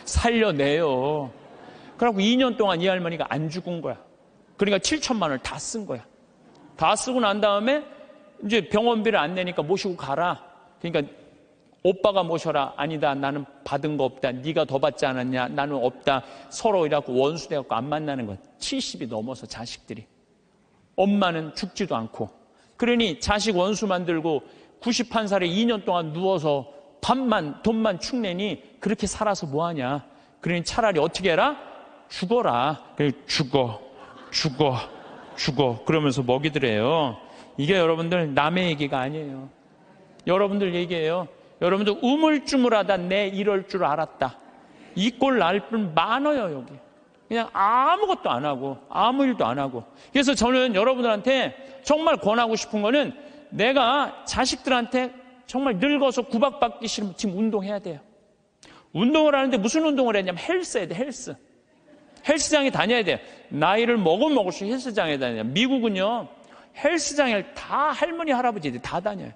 살려내요. 그래갖고 2년 동안 이 할머니가 안 죽은 거야. 그러니까 7천만 원을 다 쓴 거야. 다 쓰고 난 다음에 이제 병원비를 안 내니까 모시고 가라. 그러니까 오빠가 모셔라. 아니다, 나는 받은 거 없다. 네가 더 받지 않았냐? 나는 없다. 서로 이라고 원수 돼갖고 안 만나는 거야. 70이 넘어서 자식들이. 엄마는 죽지도 않고. 그러니 자식 원수 만들고 91살에 2년 동안 누워서 돈만 축내니 그렇게 살아서 뭐하냐. 그러니 차라리 어떻게 해라? 죽어라. 죽어. 그러면서 먹이더래요. 이게 여러분들 남의 얘기가 아니에요. 여러분들 얘기예요. 여러분들 우물쭈물하다 내 이럴 줄 알았다. 이 꼴 날 분 많아요. 여기 그냥 아무것도 안 하고 아무 일도 안 하고. 그래서 저는 여러분들한테 정말 권하고 싶은 거는 내가 자식들한테 정말 늙어서 구박받기 싫으면 지금 운동해야 돼요. 운동을 하는데 무슨 운동을 했냐면 헬스해야 돼. 헬스장에 다녀야 돼요. 나이를 먹으면 먹을수록 헬스장에 다녀요. 미국은요 헬스장에 다 할머니 할아버지들이 다 다녀요.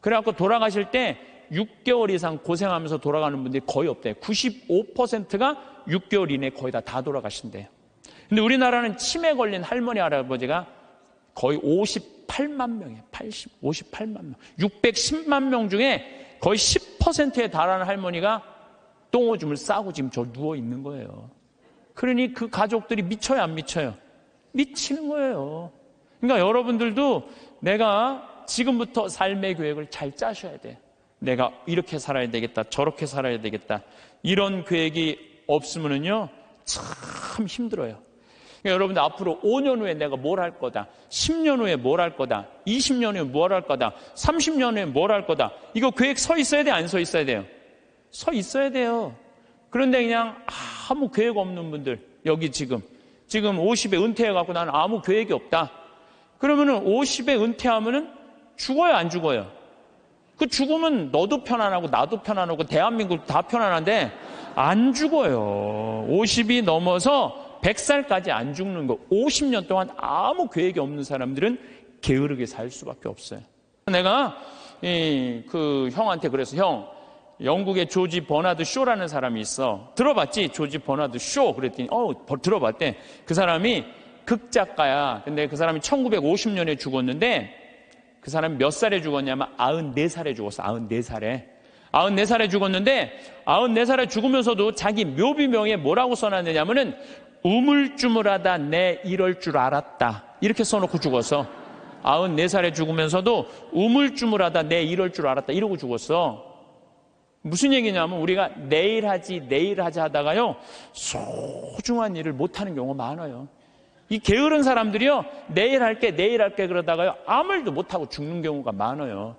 그래갖고 돌아가실 때 6개월 이상 고생하면서 돌아가는 분들이 거의 없대요. 95%가 6개월 이내에 거의 다 돌아가신대요. 근데 우리나라는 치매 걸린 할머니 할아버지가 거의 58만 명이에요. 58만 명. 610만 명 중에 거의 10%에 달하는 할머니가 똥오줌을 싸고 지금 저 누워 있는 거예요. 그러니 그 가족들이 미쳐요, 안 미쳐요? 미치는 거예요. 그러니까 여러분들도 내가 지금부터 삶의 계획을 잘 짜셔야 돼요. 내가 이렇게 살아야 되겠다, 저렇게 살아야 되겠다. 이런 계획이 없으면요 참 힘들어요. 그러니까 여러분들 앞으로 5년 후에 내가 뭘 할 거다, 10년 후에 뭘 할 거다, 20년 후에 뭘 할 거다, 30년 후에 뭘 할 거다. 이거 계획 서 있어야 돼, 안 서 있어야 돼요? 서 있어야 돼요. 그런데 그냥 아무 계획 없는 분들, 여기 지금 50에 은퇴해갖고 나는 아무 계획이 없다. 그러면은 50에 은퇴하면은 죽어요, 안 죽어요? 그 죽으면 너도 편안하고 나도 편안하고 대한민국 다 편안한데 안 죽어요. 50이 넘어서 100살까지 안 죽는 거. 50년 동안 아무 계획이 없는 사람들은 게으르게 살 수밖에 없어요. 내가 그 형한테 그래서 형, 영국의 조지 버나드 쇼라는 사람이 있어. 들어봤지? 조지 버나드 쇼. 그랬더니 들어봤대. 그 사람이 극작가야. 근데 그 사람이 1950년에 죽었는데 그 사람이 몇 살에 죽었냐면 94살에 죽었어. 94살에 죽었는데 94살에 죽으면서도 자기 묘비명에 뭐라고 써놨느냐면은 우물쭈물하다 내 이럴 줄 알았다. 이렇게 써놓고 죽었어. 94살에 죽으면서도 우물쭈물하다 내 이럴 줄 알았다. 이러고 죽었어. 무슨 얘기냐면 우리가 내일 하지 하다가요 소중한 일을 못하는 경우가 많아요. 이 게으른 사람들이요 내일 할게 그러다가요 아무 일도 못하고 죽는 경우가 많아요.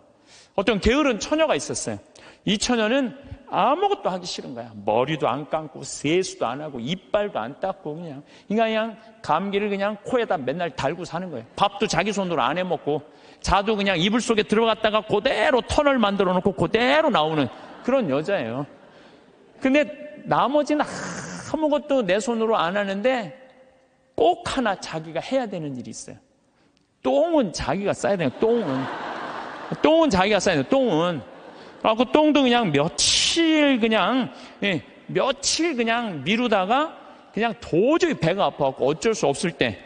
어떤 게으른 처녀가 있었어요. 이 처녀는 아무것도 하기 싫은 거야. 머리도 안 감고 세수도 안 하고 이빨도 안 닦고 그냥 감기를 그냥 코에다 맨날 달고 사는 거예요. 밥도 자기 손으로 안 해먹고 자도 그냥 이불 속에 들어갔다가 그대로 터널 만들어 놓고 그대로 나오는 그런 여자예요. 근데 나머지는 아무것도 내 손으로 안 하는데 꼭 하나 자기가 해야 되는 일이 있어요. 똥은 자기가 싸야 돼요. 똥은 자기가 싸야 돼요. 똥은. 그래서 똥도 그냥 며칠 그냥 미루다가 그냥 도저히 배가 아파갖고 어쩔 수 없을 때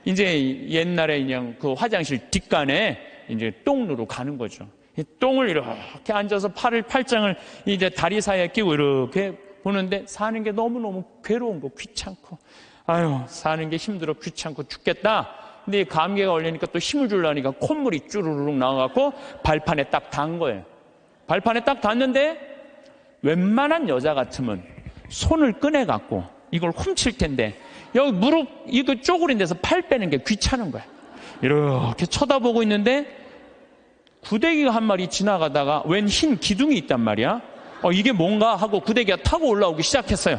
이제 옛날에 그냥 그 화장실 뒷간에 이제 똥 누러 가는 거죠. 똥을 이렇게 앉아서 팔짱을 이제 다리 사이에 끼고 이렇게 보는데 사는 게 너무너무 괴로운 거, 귀찮고. 아유, 사는 게 힘들어 귀찮고 죽겠다. 근데 감기가 걸리니까 또 힘을 주려니까 콧물이 쭈르륵 나와갖고 발판에 딱 닿은 거예요. 발판에 딱 닿는데 웬만한 여자 같으면 손을 꺼내갖고 이걸 훔칠 텐데 여기 무릎 이거 쪼그린 데서 팔 빼는 게 귀찮은 거야. 이렇게 쳐다보고 있는데 구데기가 한 마리 지나가다가 웬 흰 기둥이 있단 말이야. 이게 뭔가 하고 구데기가 타고 올라오기 시작했어요.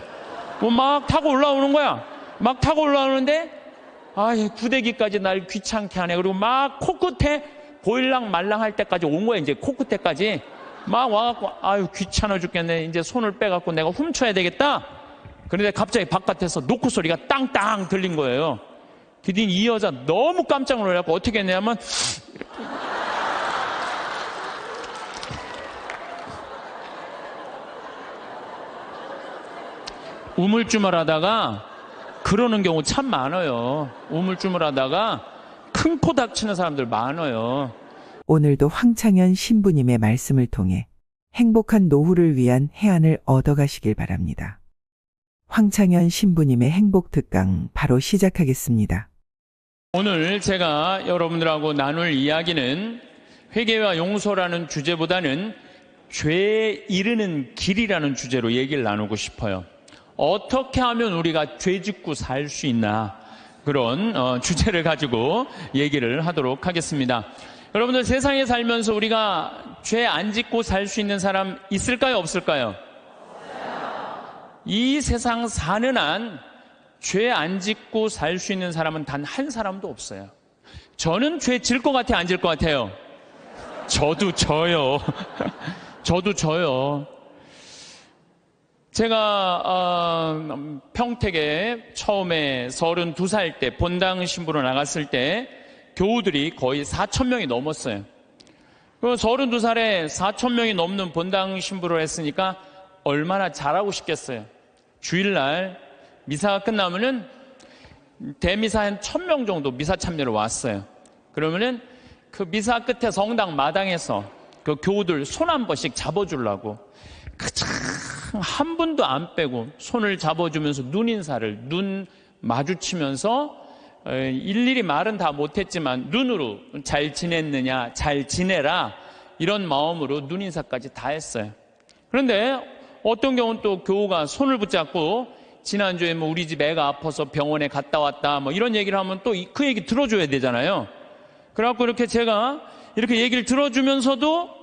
막 타고 올라오는 거야. 막 타고 올라오는데 구데기까지 날 귀찮게 하네. 그리고 막 코끝에 보일랑 말랑할 때까지 온 거야. 이제 코끝에까지 막 와갖고 귀찮아 죽겠네. 이제 손을 빼갖고 내가 훔쳐야 되겠다. 그런데 갑자기 바깥에서 노크 소리가 땅땅 들린 거예요. 드디어 이 여자 너무 깜짝 놀라고 어떻게 했냐면 우물쭈물하다가 그러는 경우 참 많아요. 우물쭈물하다가 큰 코 닥치는 사람들 많아요. 오늘도 황창현 신부님의 말씀을 통해 행복한 노후를 위한 해안을 얻어가시길 바랍니다. 황창현 신부님의 행복 특강 바로 시작하겠습니다. 오늘 제가 여러분들하고 나눌 이야기는 회개와 용서라는 주제보다는 죄에 이르는 길이라는 주제로 얘기를 나누고 싶어요. 어떻게 하면 우리가 죄 짓고 살 수 있나, 그런 주제를 가지고 얘기를 하도록 하겠습니다. 여러분들, 세상에 살면서 우리가 죄 안 짓고 살 수 있는 사람 있을까요, 없을까요? 이 세상 사는 한 죄 안 짓고 살 수 있는 사람은 단 한 사람도 없어요. 저는 죄 질 것 같아요, 안 질 것 같아요? 저도 져요. 저도 져요. 제가 평택에 처음에 32살 때 본당 신부로 나갔을 때 교우들이 거의 4,000명이 넘었어요. 32살에 4,000명이 넘는 본당 신부를 했으니까 얼마나 잘하고 싶겠어요. 주일날 미사가 끝나면은 대미사 한 1,000명 정도 미사 참여로 왔어요. 그러면은 그 미사 끝에 성당 마당에서 그 교우들 손 한 번씩 잡아주려고 한 분도 안 빼고 손을 잡아주면서 눈 마주치면서 일일이 말은 다 못했지만 눈으로 잘 지냈느냐, 잘 지내라, 이런 마음으로 눈인사까지 다 했어요. 그런데 어떤 경우는 또 교우가 손을 붙잡고 지난주에 뭐 우리 집 애가 아파서 병원에 갔다 왔다 뭐 이런 얘기를 하면 또 그 얘기 들어줘야 되잖아요. 그래갖고 이렇게 제가 이렇게 얘기를 들어주면서도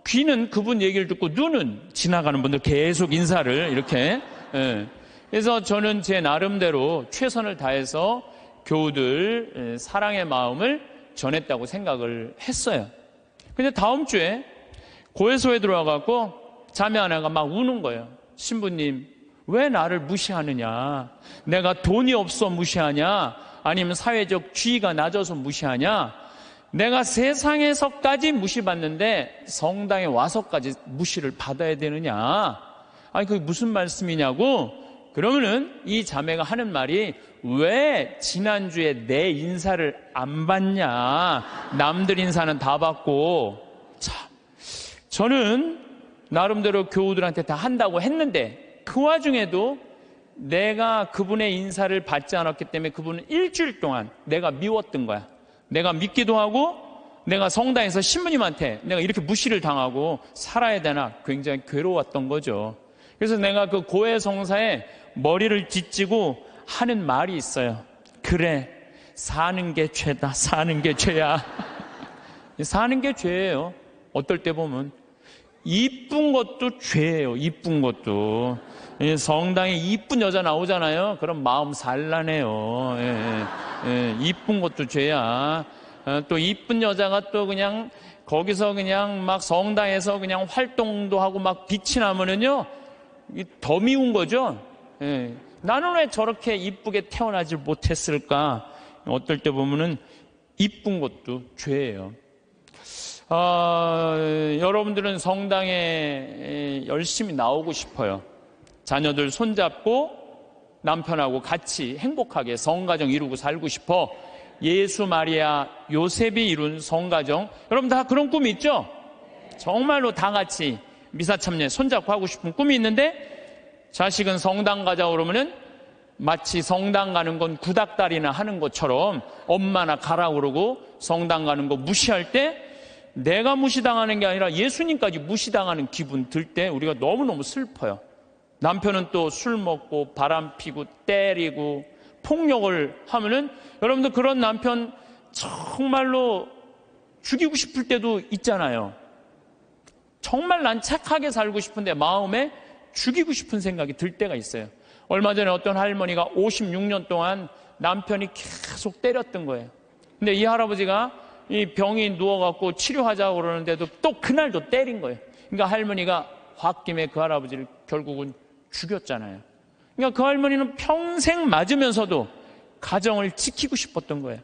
귀는 그분 얘기를 듣고 눈은 지나가는 분들 계속 인사를 이렇게. 그래서 저는 제 나름대로 최선을 다해서 교우들 사랑의 마음을 전했다고 생각을 했어요. 근데 다음 주에 고해소에 들어와갖고 자매 하나가 막 우는 거예요. 신부님, 왜 나를 무시하느냐? 내가 돈이 없어 무시하냐? 아니면 사회적 지위가 낮아서 무시하냐? 내가 세상에서까지 무시받는데 성당에 와서까지 무시를 받아야 되느냐? 아니, 그게 무슨 말씀이냐고? 그러면은 이 자매가 하는 말이, 왜 지난주에 내 인사를 안 받냐? 남들 인사는 다 받고. 참, 저는 나름대로 교우들한테 다 한다고 했는데 그 와중에도 내가 그분의 인사를 받지 않았기 때문에 그분은 일주일 동안 내가 미웠던 거야. 내가 믿기도 하고 내가 성당에서 신부님한테 내가 이렇게 무시를 당하고 살아야 되나 굉장히 괴로웠던 거죠. 그래서 내가 그 고해 성사에 머리를 짓지고 하는 말이 있어요. 그래, 사는 게 죄다. 사는 게 죄야. 사는 게 죄예요. 어떨 때 보면 이쁜 것도 죄예요. 이쁜 것도. 성당에 이쁜 여자 나오잖아요. 그럼 마음 산란해요. 이쁜 것도 죄야. 또 이쁜 여자가 또 그냥 거기서 그냥 막 성당에서 그냥 활동도 하고 막 빛이 나면은요, 더 미운 거죠. 나는 왜 저렇게 이쁘게 태어나지 못했을까? 어떨 때 보면은 이쁜 것도 죄예요. 여러분들은 성당에 열심히 나오고 싶어요. 자녀들 손잡고 남편하고 같이 행복하게 성가정 이루고 살고 싶어. 예수, 마리아, 요셉이 이룬 성가정, 여러분 다 그런 꿈이 있죠? 정말로 다 같이 미사 참여 손잡고 하고 싶은 꿈이 있는데, 자식은 성당 가자고 그러면은 마치 성당 가는 건 구닥다리나 하는 것처럼 엄마나 가라고 그러고 성당 가는 거 무시할 때, 내가 무시당하는 게 아니라 예수님까지 무시당하는 기분 들 때 우리가 너무너무 슬퍼요. 남편은 또 술 먹고 바람 피고 때리고 폭력을 하면은, 여러분들 그런 남편 정말로 죽이고 싶을 때도 있잖아요. 정말 난 착하게 살고 싶은데 마음에 죽이고 싶은 생각이 들 때가 있어요. 얼마 전에 어떤 할머니가 56년 동안 남편이 계속 때렸던 거예요. 근데 이 할아버지가 이 병이 누워갖고 치료하자고 그러는데도 또 그날도 때린 거예요. 그러니까 할머니가 홧김에 그 할아버지를 결국은 죽였잖아요. 그러니까 그 할머니는 평생 맞으면서도 가정을 지키고 싶었던 거예요.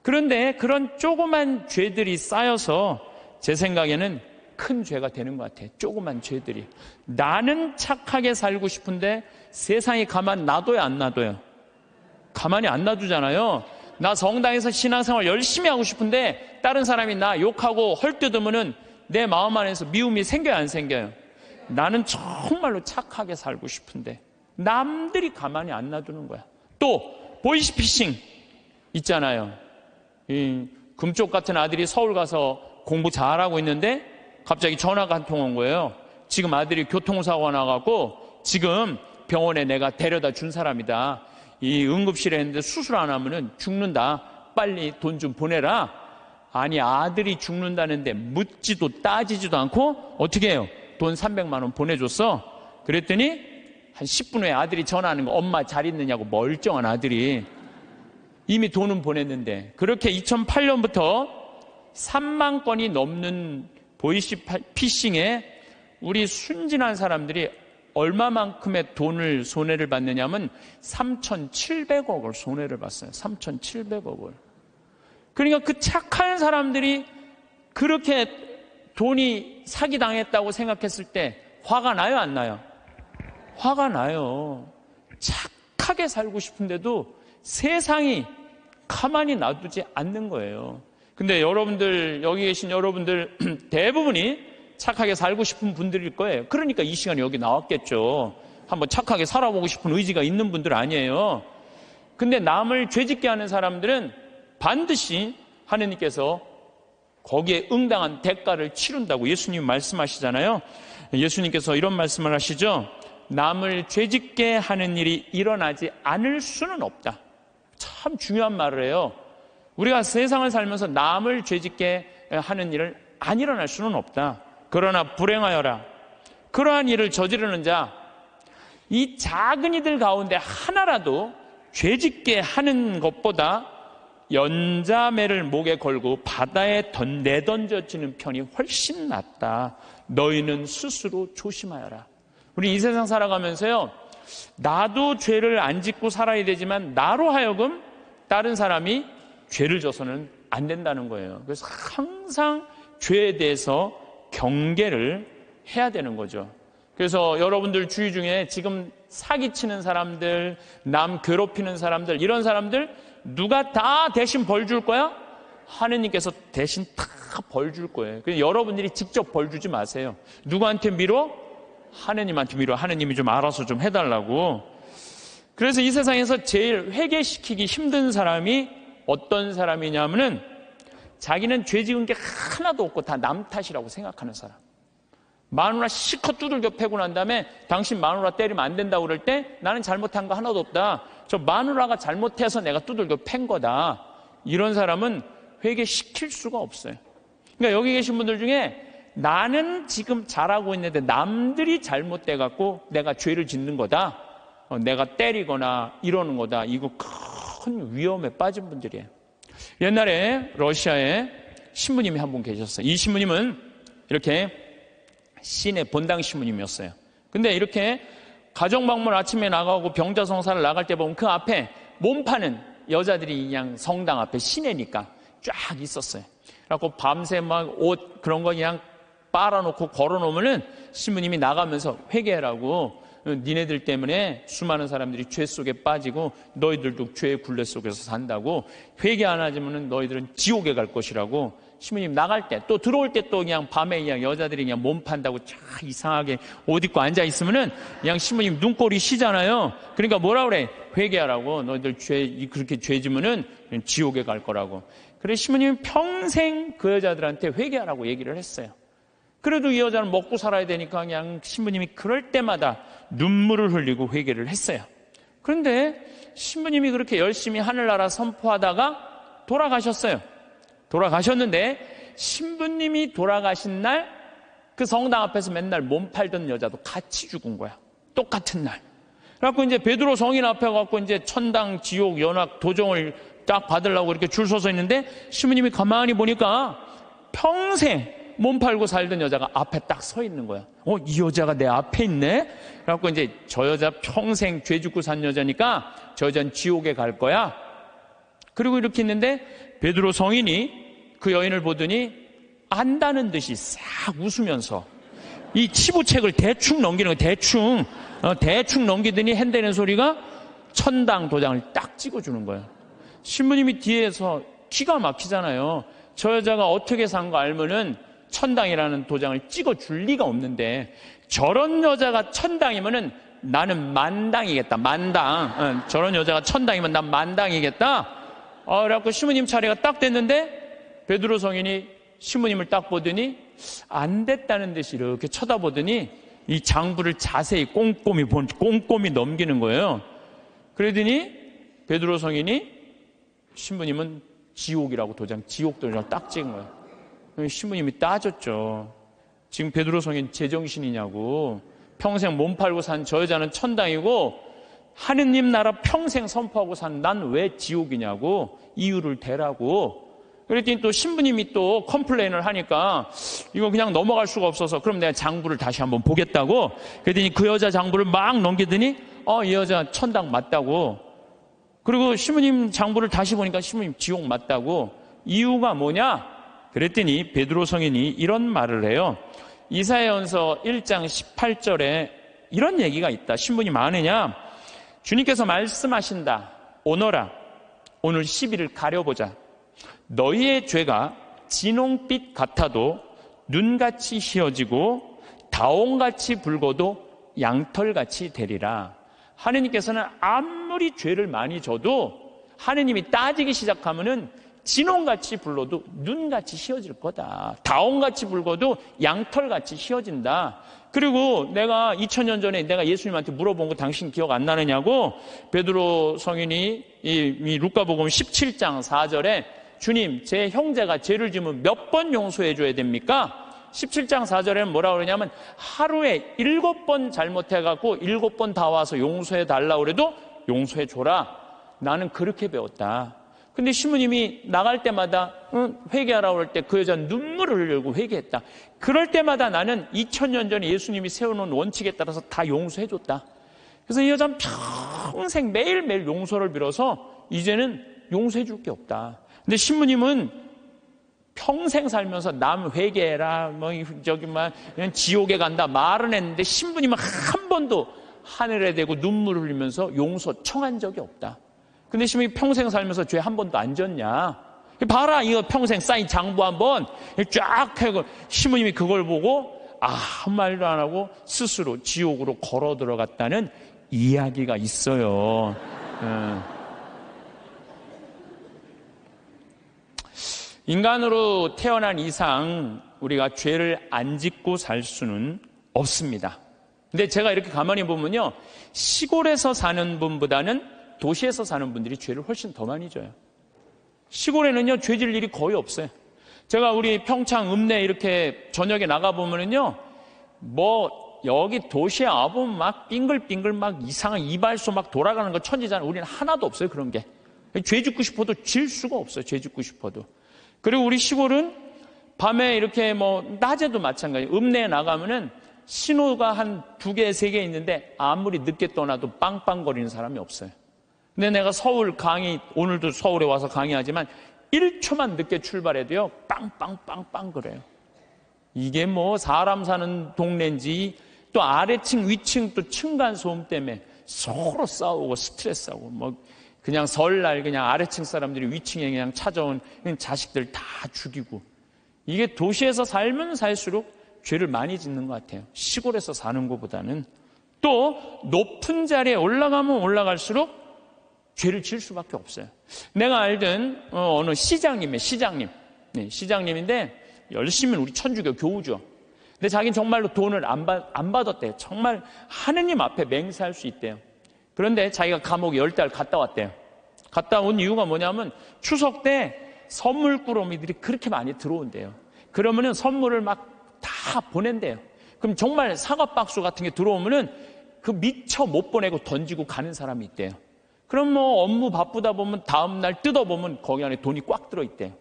그런데 그런 조그만 죄들이 쌓여서 제 생각에는 큰 죄가 되는 것 같아. 조그만 죄들이. 나는 착하게 살고 싶은데 세상이 가만 놔둬요, 안 놔둬요? 가만히 안 놔두잖아요. 나 성당에서 신앙생활 열심히 하고 싶은데 다른 사람이 나 욕하고 헐뜯으면은 내 마음 안에서 미움이 생겨요, 안 생겨요? 나는 정말로 착하게 살고 싶은데 남들이 가만히 안 놔두는 거야. 또 보이스피싱 있잖아요. 이 금쪽 같은 아들이 서울 가서 공부 잘하고 있는데 갑자기 전화가 한 통 온 거예요. 지금 아들이 교통사고가 나갖고 지금 병원에 내가 데려다 준 사람이다. 이 응급실에 있는데 수술 안 하면은 죽는다. 빨리 돈 좀 보내라. 아니, 아들이 죽는다는데 묻지도 따지지도 않고 어떻게 해요? 돈 300만 원 보내줬어. 그랬더니 한 10분 후에 아들이 전화하는 거, 엄마 잘 있느냐고. 멀쩡한 아들이. 이미 돈은 보냈는데. 그렇게 2008년부터 3만 건이 넘는 보이스피싱에 우리 순진한 사람들이 얼마만큼의 돈을 손해를 받느냐면 3,700억을 손해를 봤어요. 3,700억을. 그러니까 그 착한 사람들이 그렇게 돈이 사기당했다고 생각했을 때 화가 나요, 안 나요? 화가 나요. 착하게 살고 싶은데도 세상이 가만히 놔두지 않는 거예요. 근데 여러분들, 여기 계신 여러분들 대부분이 착하게 살고 싶은 분들일 거예요. 그러니까 이 시간에 여기 나왔겠죠. 한번 착하게 살아보고 싶은 의지가 있는 분들 아니에요. 근데 남을 죄짓게 하는 사람들은 반드시 하느님께서 거기에 응당한 대가를 치른다고 예수님 말씀하시잖아요. 예수님께서 이런 말씀을 하시죠. 남을 죄짓게 하는 일이 일어나지 않을 수는 없다. 참 중요한 말을 해요. 우리가 세상을 살면서 남을 죄짓게 하는 일을 안 일어날 수는 없다. 그러나 불행하여라. 그러한 일을 저지르는 자, 이 작은 이들 가운데 하나라도 죄짓게 하는 것보다 연자매를 목에 걸고 바다에 내던져지는 편이 훨씬 낫다. 너희는 스스로 조심하여라. 우리 이 세상 살아가면서요, 나도 죄를 안 짓고 살아야 되지만 나로 하여금 다른 사람이 죄를 져서는 안 된다는 거예요. 그래서 항상 죄에 대해서 경계를 해야 되는 거죠. 그래서 여러분들 주위 중에 지금 사기치는 사람들, 남 괴롭히는 사람들, 이런 사람들 누가 다 대신 벌 줄 거야? 하느님께서 대신 다 벌 줄 거예요. 그래서 여러분들이 직접 벌 주지 마세요. 누구한테 미뤄? 하느님한테 미뤄. 하느님이 좀 알아서 좀 해달라고. 그래서 이 세상에서 제일 회개시키기 힘든 사람이 어떤 사람이냐면은 자기는 죄 지은 게 하나도 없고 다 남 탓이라고 생각하는 사람. 마누라 실컷 두들겨 패고 난 다음에 당신 마누라 때리면 안 된다고 그럴 때 나는 잘못한 거 하나도 없다. 저 마누라가 잘못해서 내가 두들겨 팬 거다. 이런 사람은 회개시킬 수가 없어요. 그러니까 여기 계신 분들 중에 나는 지금 잘하고 있는데 남들이 잘못돼 갖고 내가 죄를 짓는 거다. 내가 때리거나 이러는 거다. 이거 큰 위험에 빠진 분들이에요. 옛날에 러시아에 신부님이 한 분 계셨어요. 이 신부님은 이렇게 시내 본당 신부님이었어요. 근데 이렇게 가정방문 아침에 나가고 병자성사를 나갈 때 보면 그 앞에 몸 파는 여자들이 그냥 성당 앞에 시내니까 쫙 있었어요. 그래갖고 밤새 막 옷 그런 거 그냥 빨아놓고 걸어놓으면은 신부님이 나가면서 회개하라고, 니네들 때문에 수많은 사람들이 죄 속에 빠지고 너희들도 죄의 굴레 속에서 산다고, 회개 안 하지면은 너희들은 지옥에 갈 것이라고. 신부님 나갈 때 또 들어올 때 또 그냥 밤에 그냥 여자들이 그냥 몸 판다고 쫙 이상하게 옷 입고 앉아 있으면은 그냥 신부님 눈꼴이 시잖아요. 그러니까 뭐라 그래? 회개하라고. 너희들 그렇게 죄 지면은 지옥에 갈 거라고. 그래서 신부님이 평생 그 여자들한테 회개하라고 얘기를 했어요. 그래도 이 여자는 먹고 살아야 되니까 그냥 신부님이 그럴 때마다 눈물을 흘리고 회개를 했어요. 그런데 신부님이 그렇게 열심히 하늘나라 선포하다가 돌아가셨어요. 돌아가셨는데 신부님이 돌아가신 날 그 성당 앞에서 맨날 몸 팔던 여자도 같이 죽은 거야. 똑같은 날. 그래갖고 이제 베드로 성인 앞에 가고 이제 천당, 지옥, 연악, 도정을 딱 받으려고 이렇게 줄 서서 있는데 신부님이 가만히 보니까 평생 몸 팔고 살던 여자가 앞에 딱 서 있는 거야. 이 여자가 내 앞에 있네? 그래갖고 이제 저 여자 평생 죄 짓고 산 여자니까 저 여자는 지옥에 갈 거야. 그리고 이렇게 있는데 베드로 성인이 그 여인을 보더니 안다는 듯이 싹 웃으면서 이 치부책을 대충 넘기는 거예요. 대충 넘기더니 핸드는 소리가 천당 도장을 딱 찍어주는 거예요. 신부님이 뒤에서 기가 막히잖아요. 저 여자가 어떻게 산 거 알면은 천당이라는 도장을 찍어줄 리가 없는데 저런 여자가 천당이면은 나는 만당이겠다. 만당. 저런 여자가 천당이면 난 만당이겠다. 그래갖고 신부님 차례가 딱 됐는데 베드로 성인이 신부님을 딱 보더니 안 됐다는 듯이 이렇게 쳐다보더니 이 장부를 자세히 꼼꼼히 넘기는 거예요. 그러더니 베드로 성인이 신부님은 지옥이라고 지옥 도장 딱 찍은 거예요. 신부님이 따졌죠. 지금 베드로 성인 제정신이냐고. 평생 몸 팔고 산 저 여자는 천당이고 하느님 나라 평생 선포하고 산 난 왜 지옥이냐고 이유를 대라고. 그랬더니 또 신부님이 또 컴플레인을 하니까 이거 그냥 넘어갈 수가 없어서 그럼 내가 장부를 다시 한번 보겠다고. 그랬더니 그 여자 장부를 막 넘기더니 이 여자 천당 맞다고. 그리고 신부님 장부를 다시 보니까 신부님 지옥 맞다고. 이유가 뭐냐? 그랬더니 베드로 성인이 이런 말을 해요. 이사야전서 1장 18절에 이런 얘기가 있다. 신부님 아느냐? 주님께서 말씀하신다. 오너라. 오늘 10일을 가려보자. 너희의 죄가 진홍빛 같아도 눈같이 희어지고 다홍같이 붉어도 양털같이 되리라. 하느님께서는 아무리 죄를 많이 져도 하느님이 따지기 시작하면은 진홍같이 불러도 눈같이 희어질 거다. 다홍같이 붉어도 양털같이 희어진다. 그리고 내가 2000년 전에 내가 예수님한테 물어본 거 당신 기억 안 나느냐고. 베드로 성인이 이 루카복음 17장 4절에 주님, 제 형제가 죄를 지으면 몇 번 용서해 줘야 됩니까? 17장 4절에는 뭐라고 그러냐면 하루에 7번 잘못해갖고 7번 다 와서 용서해 달라고 그래도 용서해 줘라. 나는 그렇게 배웠다. 근데 신부님이 나갈 때마다 회개하라고 할 때 그 여자는 눈물을 흘리고 회개했다. 그럴 때마다 나는 2000년 전에 예수님이 세워놓은 원칙에 따라서 다 용서해 줬다. 그래서 이 여자는 평생 매일매일 용서를 빌어서 이제는 용서해 줄 게 없다. 근데 신부님은 평생 살면서 남 회개해라, 그냥 지옥에 간다 말은 했는데 신부님은 한 번도 하늘에 대고 눈물을 흘리면서 용서 청한 적이 없다. 근데 신부님이 평생 살면서 죄 한 번도 안 졌냐? 봐라, 이거 평생 쌓인 장부 한번 쫙 해고 신부님이 그걸 보고 아무 말도 안 하고 스스로 지옥으로 걸어 들어갔다는 이야기가 있어요. 인간으로 태어난 이상 우리가 죄를 안 짓고 살 수는 없습니다. 근데 제가 이렇게 가만히 보면요, 시골에서 사는 분보다는 도시에서 사는 분들이 죄를 훨씬 더 많이 져요. 시골에는요, 죄 질 일이 거의 없어요. 제가 우리 평창 읍내 이렇게 저녁에 나가보면은요, 여기 도시에 와보면 막 빙글빙글 막 이상한 이발소 막 돌아가는 거 천지잖아요. 우리는 하나도 없어요, 그런 게. 죄 짓고 싶어도 질 수가 없어요, 죄 짓고 싶어도. 그리고 우리 시골은 밤에 이렇게 낮에도 마찬가지예요. 읍내에 나가면은 신호가 한 2개, 3개 있는데 아무리 늦게 떠나도 빵빵거리는 사람이 없어요. 근데 내가 서울 강의, 오늘도 서울에 와서 강의하지만 1초만 늦게 출발해도요, 빵빵빵빵 그래요. 이게 사람 사는 동네인지 또 아래층, 위층 또 층간소음 때문에 서로 싸우고 스트레스하고 그냥 설날 그냥 아래층 사람들이 위층에 그냥 찾아온 자식들 다 죽이고. 이게 도시에서 살면 살수록 죄를 많이 짓는 것 같아요. 시골에서 사는 것보다는. 또 높은 자리에 올라가면 올라갈수록 죄를 질 수밖에 없어요. 내가 알던 어느 시장님. 네, 시장님인데 열심히 우리 천주교 교우죠. 근데 자기는 정말로 돈을 안 받았대요. 정말 하느님 앞에 맹세할 수 있대요. 그런데 자기가 감옥에 10달 갔다 왔대요. 갔다 온 이유가 뭐냐면 추석 때 선물 꾸러미들이 그렇게 많이 들어온대요. 그러면은 선물을 막 다 보낸대요. 그럼 정말 사과 박스 같은 게 들어오면은 그 미처 못 보내고 던지고 가는 사람이 있대요. 그럼 업무 바쁘다 보면 다음날 뜯어보면 거기 안에 돈이 꽉 들어있대요.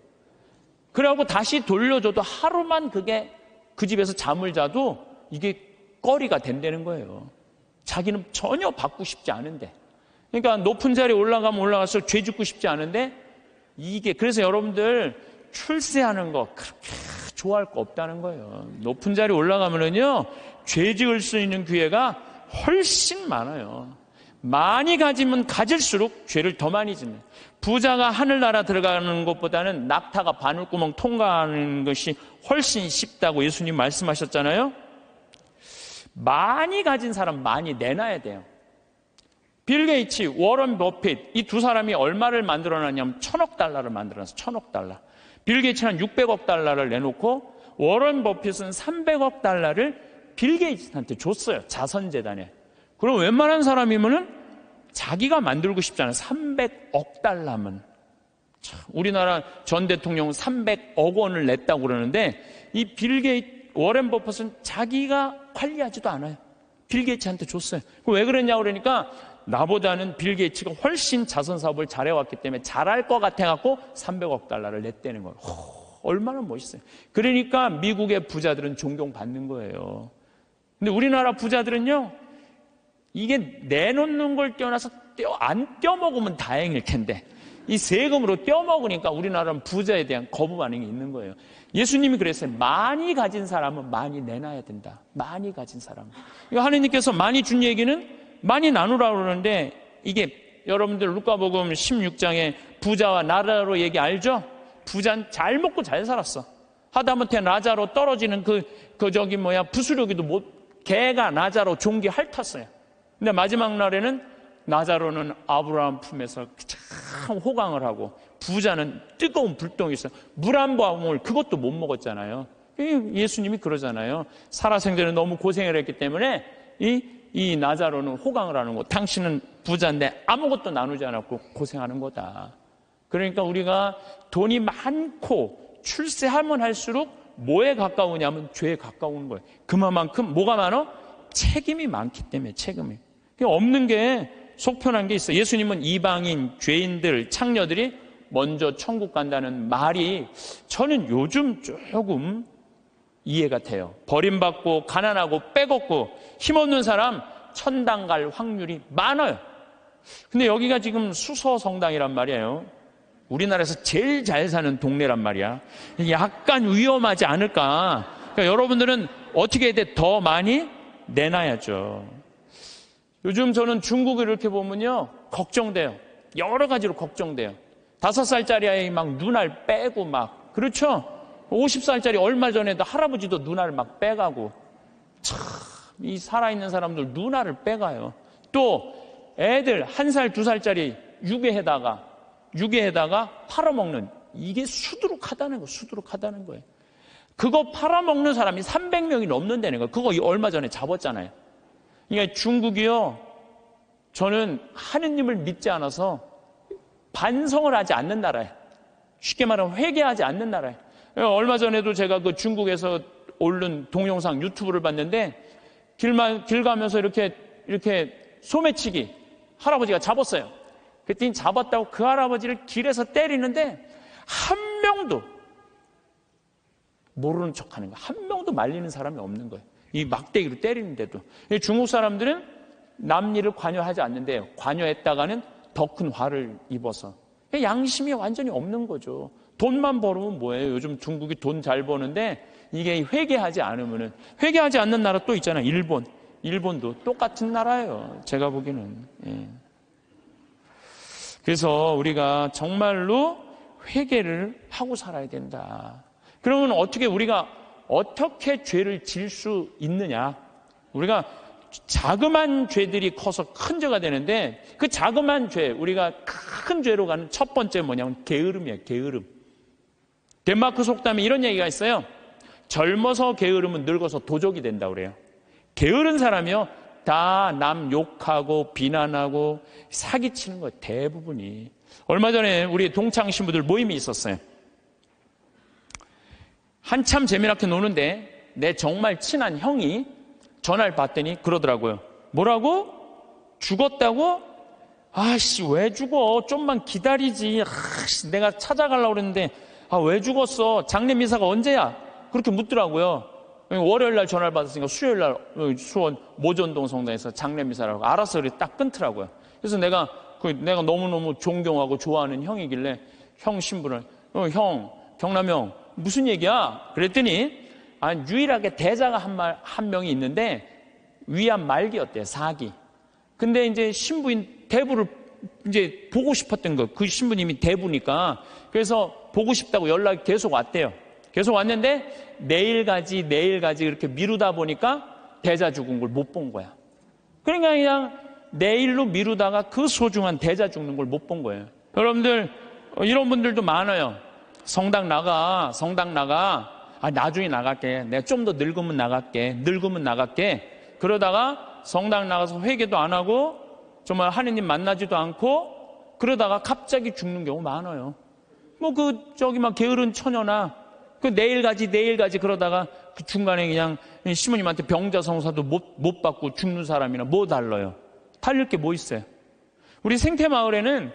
그래갖고 다시 돌려줘도 하루만 그게 그 집에서 잠을 자도 이게 꺼리가 된다는 거예요. 자기는 전혀 받고 싶지 않은데. 그러니까 높은 자리에 올라가면 올라갈수록 죄 짓고 싶지 않은데 그래서 여러분들 출세하는 거 그렇게 좋아할 거 없다는 거예요. 높은 자리 올라가면은요, 죄 지을 수 있는 기회가 훨씬 많아요. 많이 가지면 가질수록 죄를 더 많이 짓는. 부자가 하늘나라 들어가는 것보다는 낙타가 바늘구멍 통과하는 것이 훨씬 쉽다고 예수님 말씀하셨잖아요. 많이 가진 사람 많이 내놔야 돼요. 빌 게이츠, 워런 버핏 이 두 사람이 얼마를 만들어놨냐면 1,000억 달러를 만들어놨어요. 1,000억 달러. 빌 게이츠는 600억 달러를 내놓고 워런 버핏은 300억 달러를 빌 게이츠한테 줬어요. 자선재단에. 그럼 웬만한 사람이면은 자기가 만들고 싶잖아요. 300억 달러면. 우리나라 전 대통령 300억 원을 냈다고 그러는데 이 빌 게이츠, 워런 버핏은 자기가 관리하지도 않아요. 빌 게이츠한테 줬어요. 왜 그랬냐고 그러니까 나보다는 빌 게이츠가 훨씬 자선 사업을 잘해왔기 때문에 잘할 것 같아갖고 300억 달러를 냈다는 거예요. 얼마나 멋있어요. 그러니까 미국의 부자들은 존경받는 거예요. 근데 우리나라 부자들은요, 이게 내놓는 걸 떼어놔서 안 떼어먹으면 다행일 텐데 이 세금으로 떼어먹으니까 우리나라는 부자에 대한 거부 반응이 있는 거예요. 예수님이 그랬어요. 많이 가진 사람은 많이 내놔야 된다. 많이 가진 사람은. 하느님께서 많이 준 얘기는 많이 나누라고 그러는데 이게 여러분들 루카복음 16장에 부자와 나자로 얘기 알죠? 부자는 잘 먹고 잘 살았어. 하다못해 나자로 떨어지는 부스러기도 개가 나자로 종기 핥았어요. 근데 마지막 날에는 나자로는 아브라함 품에서 참 호강을 하고 부자는 뜨거운 불똥이 있어요. 물 한 방울 그것도 못 먹었잖아요. 예수님이 그러잖아요. 살아 생전에 너무 고생을 했기 때문에 이 나자로는 호강을 하는 거. 당신은 부자인데 아무것도 나누지 않았고 고생하는 거다. 그러니까 우리가 돈이 많고 출세하면 할수록 뭐에 가까우냐면 죄에 가까운 거예요. 그만큼 뭐가 많아? 책임이 많기 때문에 책임이. 없는 게 속편한 게 있어요. 예수님은 이방인, 죄인들, 창녀들이 먼저 천국 간다는 말이 저는 요즘 조금 이해가 돼요. 버림받고 가난하고 빼곡고 힘없는 사람 천당 갈 확률이 많아요. 근데 여기가 지금 수서성당이란 말이에요. 우리나라에서 제일 잘 사는 동네란 말이야. 약간 위험하지 않을까. 그러니까 여러분들은 어떻게 해야 돼? 더 많이 내놔야죠. 요즘 저는 중국을 이렇게 보면요, 걱정돼요. 여러 가지로 걱정돼요. 5살짜리 아이 막 눈알 빼고 막, 그렇죠? 50살짜리 얼마 전에도 할아버지도 눈알을 막 빼가고, 참, 이 살아있는 사람들 눈알을 빼가요. 또 애들 1살, 2살짜리 유괴해다가 팔아먹는, 이게 수두룩하다는 거예요. 수두룩하다는 거예요. 그거 팔아먹는 사람이 300명이 넘는다는 거예요. 그거 얼마 전에 잡았잖아요. 그러니까 중국이요, 저는 하느님을 믿지 않아서 반성을 하지 않는 나라예요. 쉽게 말하면 회개하지 않는 나라예요. 얼마 전에도 제가 그 중국에서 올린 동영상 유튜브를 봤는데 길 가면서 이렇게 소매치기 할아버지가 잡았어요. 그랬더니 잡았다고 그 할아버지를 길에서 때리는데 한 명도 모르는 척하는 거예요. 한 명도 말리는 사람이 없는 거예요. 이 막대기로 때리는데도. 중국 사람들은 남 일을 관여하지 않는데요. 관여했다가는 더 큰 화를 입어서. 양심이 완전히 없는 거죠. 돈만 벌으면 뭐예요? 요즘 중국이 돈 잘 버는데 이게 회개하지 않으면은, 회개하지 않는 나라 또 있잖아요. 일본도 똑같은 나라예요. 제가 보기에는. 예. 그래서 우리가 정말로 회개를 하고 살아야 된다. 그러면 우리가 어떻게 죄를 질 수 있느냐? 우리가 자그만 죄들이 커서 큰 죄가 되는데 그 자그만 죄, 우리가 큰 죄로 가는 첫 번째 뭐냐면 게으름이에요. 게으름. 덴마크 속담에 이런 얘기가 있어요. 젊어서 게으름은 늙어서 도적이 된다고 그래요. 게으른 사람이요, 다 남 욕하고 비난하고 사기치는 거예요. 대부분이. 얼마 전에 우리 동창 신부들 모임이 있었어요. 한참 재미나게 노는데 내 정말 친한 형이 전화를 받더니 그러더라고요. 뭐라고? 죽었다고? 아씨, 왜 죽어? 좀만 기다리지. 아씨, 내가 찾아가려고 그랬는데 왜 죽었어? 장례 미사가 언제야? 그렇게 묻더라고요. 월요일 날 전화를 받았으니까 수요일 날 수원 모전동 성당에서 장례 미사라고. 알았어. 그래 딱 끊더라고요. 그래서 내가 너무너무 존경하고 좋아하는 형이길래 형 신부를 형, 경남 형, 무슨 얘기야? 그랬더니 유일하게 대자가 한 명이 있는데 위암 말기였대요. 4기. 근데 이제 신부인 대부를 이제 보고 싶었던 거. 그 신부님이 대부니까. 그래서 보고 싶다고 연락이 계속 왔대요. 계속 왔는데 내일 가지 이렇게 미루다 보니까 대자 죽은 걸 못 본 거야. 그러니까 그냥 내일로 미루다가 그 소중한 대자 죽는 걸 못 본 거예요. 여러분들 이런 분들도 많아요. 성당 나가. 나중에 나갈게. 내가 좀 더 늙으면 나갈게. 그러다가 성당 나가서 회개도 안 하고 정말 하느님 만나지도 않고 그러다가 갑자기 죽는 경우 많아요. 막 게으른 처녀나 내일 가지 그러다가 그 중간에 그냥 시모님한테 병자성사도 못 받고 죽는 사람이나 뭐 달라요? 달릴 게 뭐 있어요? 우리 생태마을에는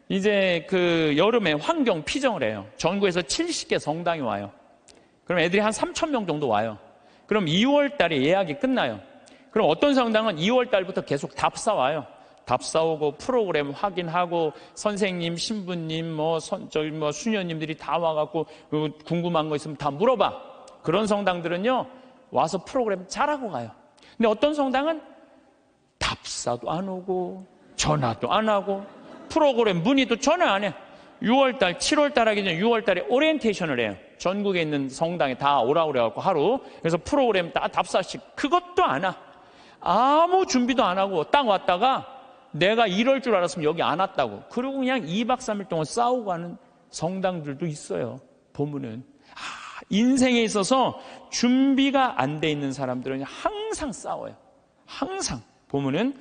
이제 그 여름에 환경 피정을 해요. 전국에서 70개 성당이 와요. 그럼 애들이 한 3,000명 정도 와요. 그럼 2월 달에 예약이 끝나요. 그럼 어떤 성당은 2월 달부터 계속 답사 와요. 답사 오고 프로그램 확인하고 선생님, 신부님, 수녀님들이 다 와갖고 궁금한 거 있으면 다 물어봐. 그런 성당들은요 와서 프로그램 잘하고 가요. 근데 어떤 성당은 답사도 안 오고 전화도 안 하고 프로그램 문의도 전혀 안 해. 6월달, 7월달 하기 전에 6월달에 오리엔테이션을 해요. 전국에 있는 성당에 다 오라고 그래갖고 하루. 그래서 프로그램 다 답사식 그것도 안 와. 아무 준비도 안 하고 딱 왔다가 내가 이럴 줄 알았으면 여기 안 왔다고. 그리고 그냥 2박 3일 동안 싸우고 가는 성당들도 있어요. 보면은. 인생에 있어서 준비가 안 돼 있는 사람들은 항상 싸워요. 항상. 보면은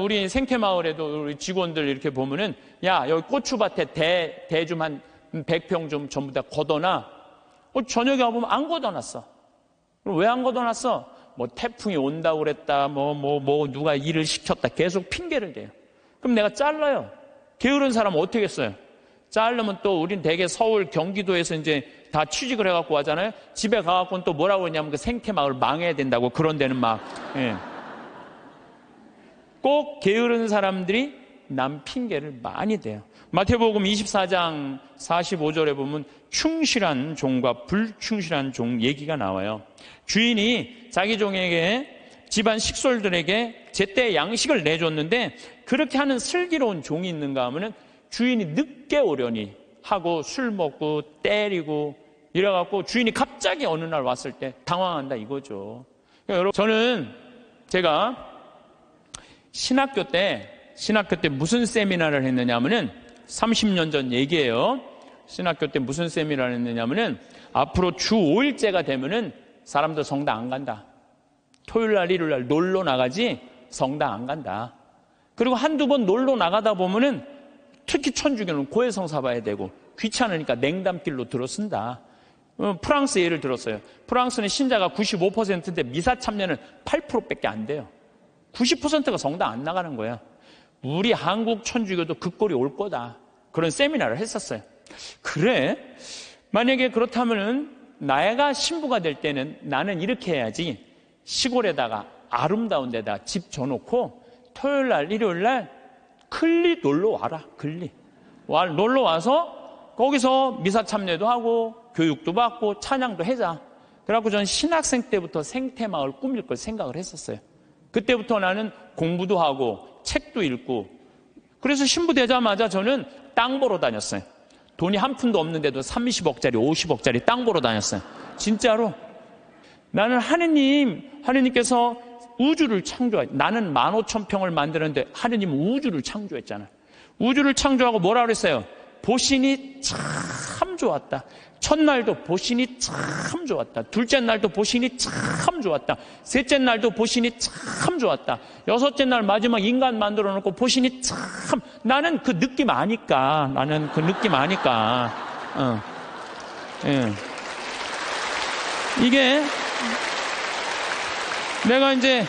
우리 생태마을에도 우리 직원들 이렇게 보면은 야 여기 고추밭에 대 좀 한 100평 좀 전부 다 걷어놔. 저녁에 와보면 안 걷어놨어. 왜 안 걷어놨어? 태풍이 온다고 그랬다 누가 일을 시켰다 계속 핑계를 대요. 그럼 내가 잘라요. 게으른 사람은 어떻게 했어요? 자르면 또 우린 대개 서울 경기도에서 이제 다 취직을 해갖고 하잖아요. 집에 가갖고는 또 뭐라고 했냐면 그 생태마을 망해야 된다고 그런 데는 꼭 게으른 사람들이 남 핑계를 많이 대요. 마태복음 24장 45절에 보면 충실한 종과 불충실한 종 얘기가 나와요. 주인이 자기 종에게 집안 식솔들에게 제때 양식을 내줬는데 그렇게 하는 슬기로운 종이 있는가 하면은 주인이 늦게 오려니 하고 술 먹고 때리고 이래갖고 주인이 갑자기 어느 날 왔을 때 당황한다 이거죠. 그러니까 여러분 저는 제가 신학교 때 무슨 세미나를 했느냐 하면은 30년 전 얘기예요. 신학교 때 무슨 세미나를 했느냐면은 앞으로 주 5일째가 되면은 사람들 성당 안 간다. 토요일 날 일요일 날 놀러 나가지 성당 안 간다. 그리고 한두 번 놀러 나가다 보면은 특히 천주교는 고해성사 봐야 되고 귀찮으니까 냉담길로 들어선다. 프랑스 예를 들었어요. 프랑스는 신자가 95%인데 미사 참여는 8%밖에 안 돼요. 90%가 성당 안 나가는 거야. 우리 한국 천주교도 그 꼴이 올 거다. 그런 세미나를 했었어요. 그래? 만약에 그렇다면은 내가 신부가 될 때는 나는 이렇게 해야지. 시골에다가 아름다운 데다가 집 져놓고 토요일 날 일요일 날 클리 놀러 와라. 클리 놀러 와서 거기서 미사 참여도 하고 교육도 받고 찬양도 해자. 그래갖고 저는 신학생 때부터 생태마을 꾸밀 걸 생각을 했었어요. 그때부터 나는 공부도 하고 책도 읽고 그래서 신부 되자마자 저는 땅 보러 다녔어요. 돈이 한 푼도 없는데도 30억짜리 50억짜리 땅 보러 다녔어요. 진짜로. 나는 하느님께서 우주를 나는 15,000평을 만드는데 하느님은 우주를 창조했잖아요. 우주를 창조하고 뭐라 그랬어요? 보신이 참 좋았다. 첫날도 보신이 참 좋았다. 둘째 날도 보신이 참 좋았다. 셋째 날도 보신이 참 좋았다. 여섯째 날 마지막 인간 만들어 놓고 보신이 참. 나는 그 느낌 아니까. 이게 내가 이제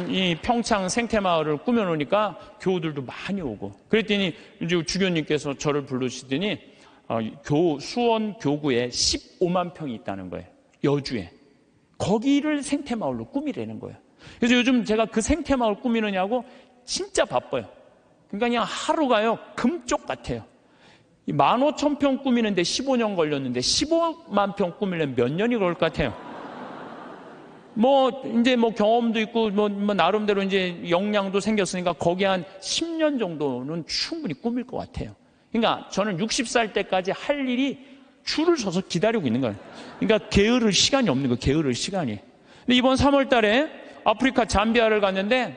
이 평창 생태마을을 꾸며놓으니까 교우들도 많이 오고 그랬더니 이제 주교님께서 저를 부르시더니 수원 교구에 15만 평이 있다는 거예요. 여주에. 거기를 생태마을로 꾸미라는 거예요. 그래서 요즘 제가 그 생태마을 꾸미느냐고 진짜 바빠요. 그러니까 그냥 하루가요 금쪽 같아요. 15,000평 꾸미는데 15년 걸렸는데 15만 평 꾸미려면 몇 년이 걸릴 것 같아요? 이제 경험도 있고, 나름대로 이제 역량도 생겼으니까 거기 한 10년 정도는 충분히 꾸밀 것 같아요. 그러니까 저는 60살 때까지 할 일이 줄을 서서 기다리고 있는 거예요. 그러니까 게으를 시간이 없는 거예요. 게으를 시간이. 근데 이번 3월 달에 아프리카 잠비아를 갔는데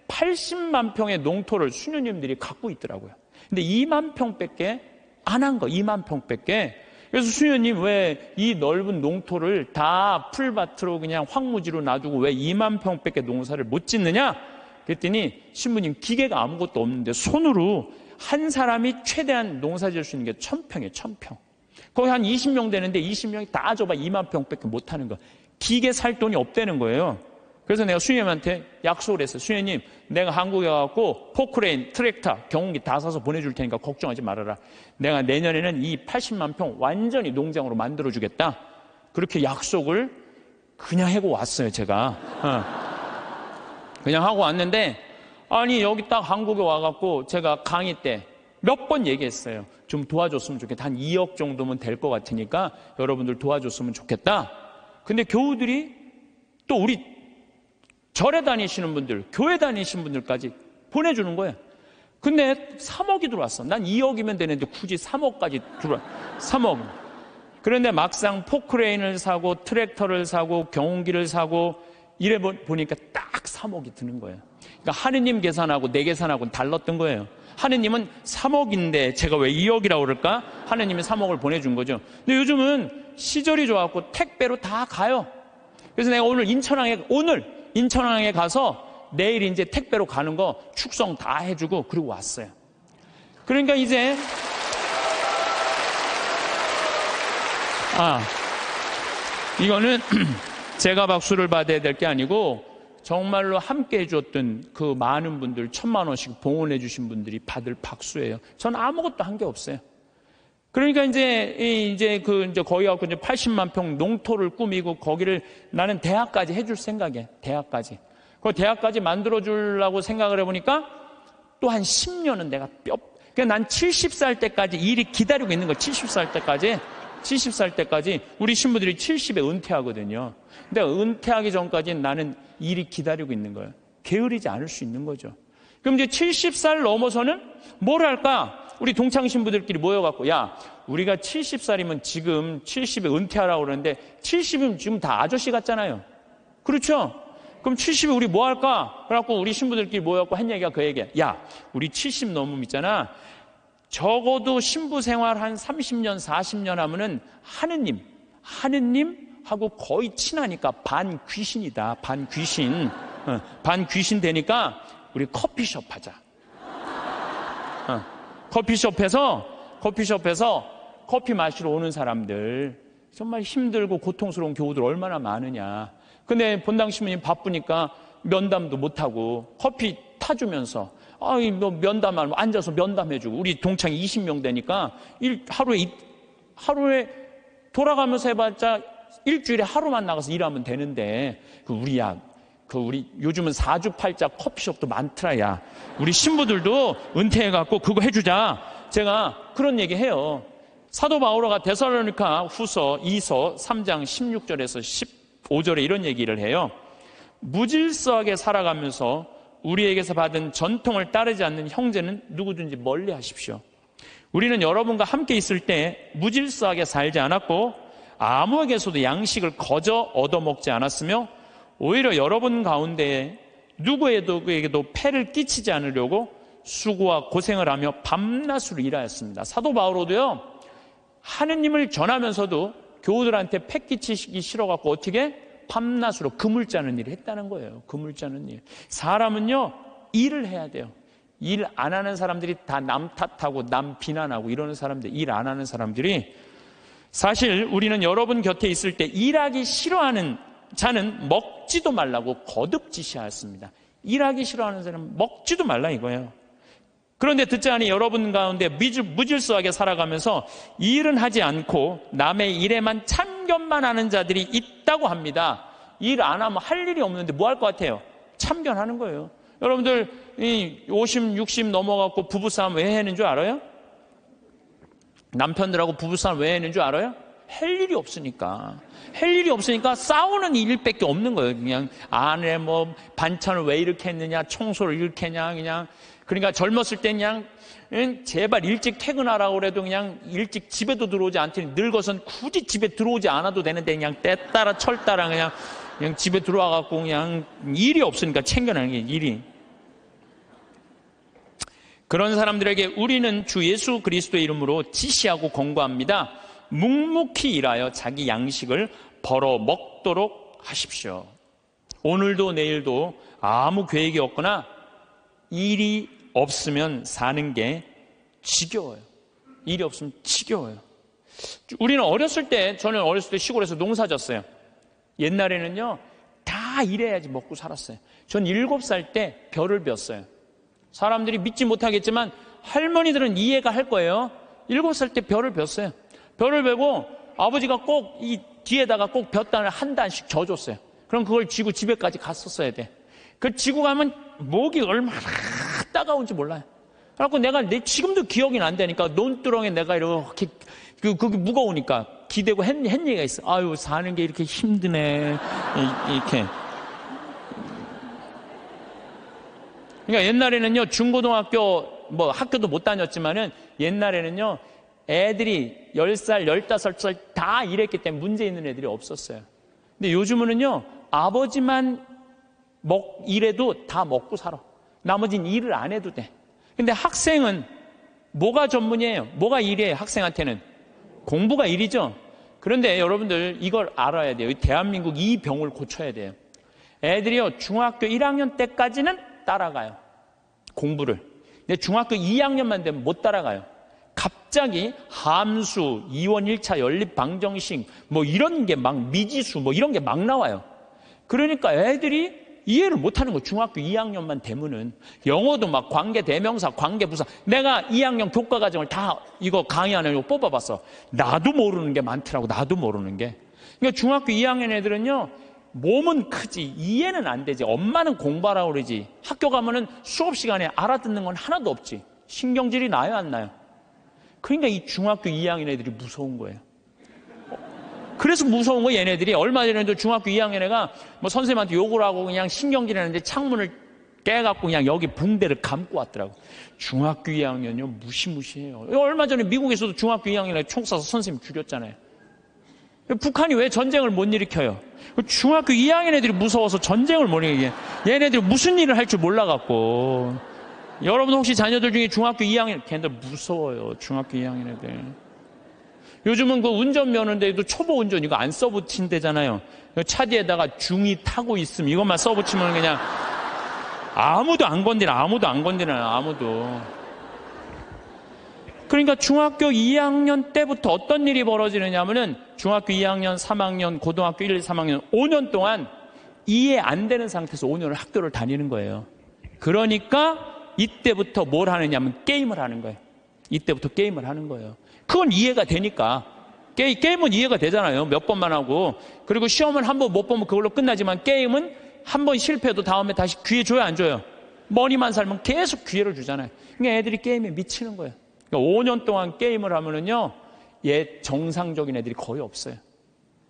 80만 평의 농토를 수녀님들이 갖고 있더라고요. 근데 2만 평밖에 안 한 거, 2만 평밖에. 그래서 수녀님 왜 이 넓은 농토를 다 풀밭으로 그냥 황무지로 놔두고 왜 2만 평밖에 농사를 못 짓느냐? 그랬더니 신부님 기계가 아무것도 없는데 손으로 한 사람이 최대한 농사 지을 수 있는 게 1,000평이에요, 1,000평. 거기 한 20명 되는데 20명이 다 줘봐 2만 평밖에 못 하는 거. 기계 살 돈이 없다는 거예요. 그래서 내가 수녀님한테 약속을 했어요. 수녀님, 내가 한국에 가갖고 포크레인, 트랙터, 경운기 다 사서 보내줄 테니까 걱정하지 말아라. 내가 내년에는 이 80만 평 완전히 농장으로 만들어주겠다. 그렇게 약속을 그냥 하고 왔어요, 제가. 그냥 하고 왔는데, 아니, 여기 딱 한국에 와갖고 제가 강의 때 몇 번 얘기했어요. 좀 도와줬으면 좋겠다. 한 2억 정도면 될 것 같으니까 여러분들 도와줬으면 좋겠다. 근데 교우들이 또 우리 절에 다니시는 분들, 교회 다니시는 분들까지 보내주는 거예요. 근데 3억이 들어왔어. 난 2억이면 되는데 굳이 3억까지 들어와. 3억. 그런데 막상 포크레인을 사고 트랙터를 사고 경운기를 사고 이래 보니까 딱 3억이 드는 거예요. 그러니까 하느님 계산하고 내 계산하고는 달랐던 거예요. 하느님은 3억인데 제가 왜 2억이라고 그럴까? 하느님이 3억을 보내준 거죠. 근데 요즘은 시절이 좋아갖고 택배로 다 가요. 그래서 내가 오늘 인천항에 가서 내일 이제 택배로 가는 거 축성 다 해주고 그리고 왔어요. 그러니까 이제 이거는 제가 박수를 받아야 될 게 아니고 정말로 함께 해줬던 그 많은 분들 1,000만 원씩 봉헌해 주신 분들이 받을 박수예요. 저는 아무것도 한 게 없어요. 그러니까 이제 거기 갖고 이제 80만 평 농토를 꾸미고 거기를 나는 대학까지 해줄 생각이에요. 대학까지. 그 대학까지 만들어주려고 생각을 해보니까 또 한 10년은 내가 그러니까 난 70살 때까지 일이 기다리고 있는 거예요. 70살 때까지 우리 신부들이 70에 은퇴하거든요. 근데 은퇴하기 전까지는 나는 일이 기다리고 있는 거예요. 게으르지 않을 수 있는 거죠. 그럼 이제 70살 넘어서는 뭘 할까? 우리 동창 신부들끼리 모여갖고 야, 우리가 70살이면 지금 70에 은퇴하라고 그러는데 70이면 지금 다 아저씨 같잖아요. 그렇죠? 그럼 70에 우리 뭐 할까? 그래갖고 우리 신부들끼리 모여갖고 한 얘기가 그 얘기야. 야, 우리 70 넘으면 있잖아. 적어도 신부 생활 한 30년, 40년 하면은 하느님하고 거의 친하니까 반 귀신이다. 반 귀신 되니까 우리 커피숍 하자. 커피숍에서 커피 마시러 오는 사람들, 정말 힘들고 고통스러운 교우들 얼마나 많으냐. 근데 본당 신부님 바쁘니까 면담도 못하고 커피 타주면서 면담하면 앉아서 면담해주고 우리 동창이 20명 되니까 하루에 돌아가면서 해봤자 일주일에 하루만 나가서 일하면 되는데 우리 요즘은 4주8자 커피숍도 많더라. 야, 우리 신부들도 은퇴해갖고 그거 해주자. 제가 그런 얘기 해요. 사도 바오로가 데살로니가 후서 2서 3장 16절에서 15절에 이런 얘기를 해요. 무질서하게 살아가면서 우리에게서 받은 전통을 따르지 않는 형제는 누구든지 멀리 하십시오. 우리는 여러분과 함께 있을 때 무질서하게 살지 않았고 아무에게서도 양식을 거저 얻어먹지 않았으며 오히려 여러분 가운데 누구에게도 폐를 끼치지 않으려고 수고와 고생을 하며 밤낮으로 일하였습니다. 사도 바오로도요, 하느님을 전하면서도 교우들한테 폐 끼치기 싫어갖고 어떻게 밤낮으로 그물 짜는 일을 했다는 거예요. 그물 짜는 일. 사람은요, 일을 해야 돼요. 일 안 하는 사람들이 다 남 탓하고 남 비난하고 이러는 사람들, 일 안 하는 사람들이, 사실 우리는 여러분 곁에 있을 때 일하기 싫어하는 자는 먹지도 말라고 거듭 지시하였습니다. 일하기 싫어하는 사람은 먹지도 말라 이거예요. 그런데 듣지 않니 여러분 가운데 무질서하게 살아가면서 일은 하지 않고 남의 일에만 참견만 하는 자들이 있다고 합니다. 일 안 하면 할 일이 없는데 뭐 할 것 같아요? 참견하는 거예요. 여러분들 50, 60 넘어갖고 부부싸움 왜 하는 줄 알아요? 남편들하고 부부싸움 왜 했는 줄 알아요? 할 일이 없으니까. 할 일이 없으니까 싸우는 일밖에 없는 거예요. 그냥 아내 뭐 반찬을 왜 이렇게 했느냐, 청소를 이렇게 했냐, 그냥. 그러니까 젊었을 때 그냥 제발 일찍 퇴근하라고 그래도 그냥 일찍 집에도 들어오지 않더니 늙어선 굳이 집에 들어오지 않아도 되는데 그냥 때 따라 철 따라 그냥 집에 들어와갖고 그냥 일이 없으니까 챙겨내는 게 일이. 그런 사람들에게 우리는 주 예수 그리스도의 이름으로 지시하고 권고합니다. 묵묵히 일하여 자기 양식을 벌어 먹도록 하십시오. 오늘도 내일도 아무 계획이 없거나 일이 없으면 사는 게 지겨워요. 일이 없으면 지겨워요. 우리는 저는 어렸을 때 시골에서 농사 졌어요. 옛날에는요, 다 일해야지 먹고 살았어요. 전 7살 때 벼를 뱄어요. 사람들이 믿지 못하겠지만 할머니들은 이해가 할 거예요. 7살 때 벼를 뱄어요. 벼를 베고 아버지가 꼭 이 뒤에다가 꼭 볕단을 한 단씩 져줬어요. 그럼 그걸 지고 집에까지 갔었어야 돼. 그 지고 가면 목이 얼마나 따가운지 몰라요. 그래갖고 내가 지금도 기억이 안 되니까 논두렁에 내가 이렇게 그게 무거우니까 기대고 한 얘기가 있어. 아유, 사는 게 이렇게 힘드네. 이렇게. 그러니까 옛날에는요, 중고등학교 뭐 학교도 못 다녔지만은 옛날에는요, 애들이 10살, 15살 다 일했기 때문에 문제 있는 애들이 없었어요. 근데 요즘은요, 아버지만 일해도 다 먹고 살아. 나머지는 일을 안 해도 돼. 근데 학생은 뭐가 전문이에요? 뭐가 일이에요? 학생한테는 공부가 일이죠. 그런데 여러분들 이걸 알아야 돼요. 대한민국 이 병을 고쳐야 돼요. 애들이요, 중학교 1학년 때까지는 따라가요, 공부를. 근데 중학교 2학년만 되면 못 따라가요. 갑자기 함수, 2원 1차 연립 방정식 뭐 이런 게 막 미지수 뭐 이런 게 막 나와요. 그러니까 애들이 이해를 못하는 거예요. 중학교 2학년만 되면은. 영어도 막 관계 대명사, 관계 부사. 내가 2학년 교과 과정을 다 이거 강의하는 거 뽑아봤어. 나도 모르는 게 많더라고. 나도 모르는 게. 그러니까 중학교 2학년 애들은요, 몸은 크지 이해는 안 되지. 엄마는 공부하라고 그러지. 학교 가면은 수업 시간에 알아듣는 건 하나도 없지. 신경질이 나요, 안 나요? 그러니까 이 중학교 2학년 애들이 무서운 거예요. 그래서 무서운 거. 얘네들이 얼마 전에도 중학교 2학년 애가 뭐 선생님한테 욕을 하고 그냥 신경질 하는데 창문을 깨갖고 그냥 여기 붕대를 감고 왔더라고. 중학교 2학년이요, 무시무시해요. 얼마 전에 미국에서도 중학교 2학년 애 총 쏴서 선생님 죽였잖아요. 북한이 왜 전쟁을 못 일으켜요? 중학교 2학년 애들이 무서워서 전쟁을 못 일으켜요. 얘네들이 무슨 일을 할 줄 몰라갖고. 여러분 혹시 자녀들 중에 중학교 2학년, 걔네들 무서워요. 중학교 2학년 애들. 요즘은 그 운전면허인데도 초보 운전 이거 안 써붙인대잖아요. 차 뒤에다가 중2 타고 있음 이것만 써붙이면 그냥 아무도 안 건드려. 아무도. 그러니까 중학교 2학년 때부터 어떤 일이 벌어지느냐 하면은 중학교 2학년, 3학년, 고등학교 1, 3학년 5년 동안 이해 안 되는 상태에서 5년을 학교를 다니는 거예요. 그러니까 이때부터 뭘 하느냐 하면 게임을 하는 거예요. 이때부터 게임을 하는 거예요. 그건 이해가 되니까. 게임은 이해가 되잖아요. 몇 번만 하고. 그리고 시험은 한 번 못 보면 그걸로 끝나지만 게임은 한 번 실패해도 다음에 다시 기회 줘요, 안 줘요? 머리만 살면 계속 기회를 주잖아요. 그러니까 애들이 게임에 미치는 거예요. 그러니까 5년 동안 게임을 하면은요, 정상적인 애들이 거의 없어요.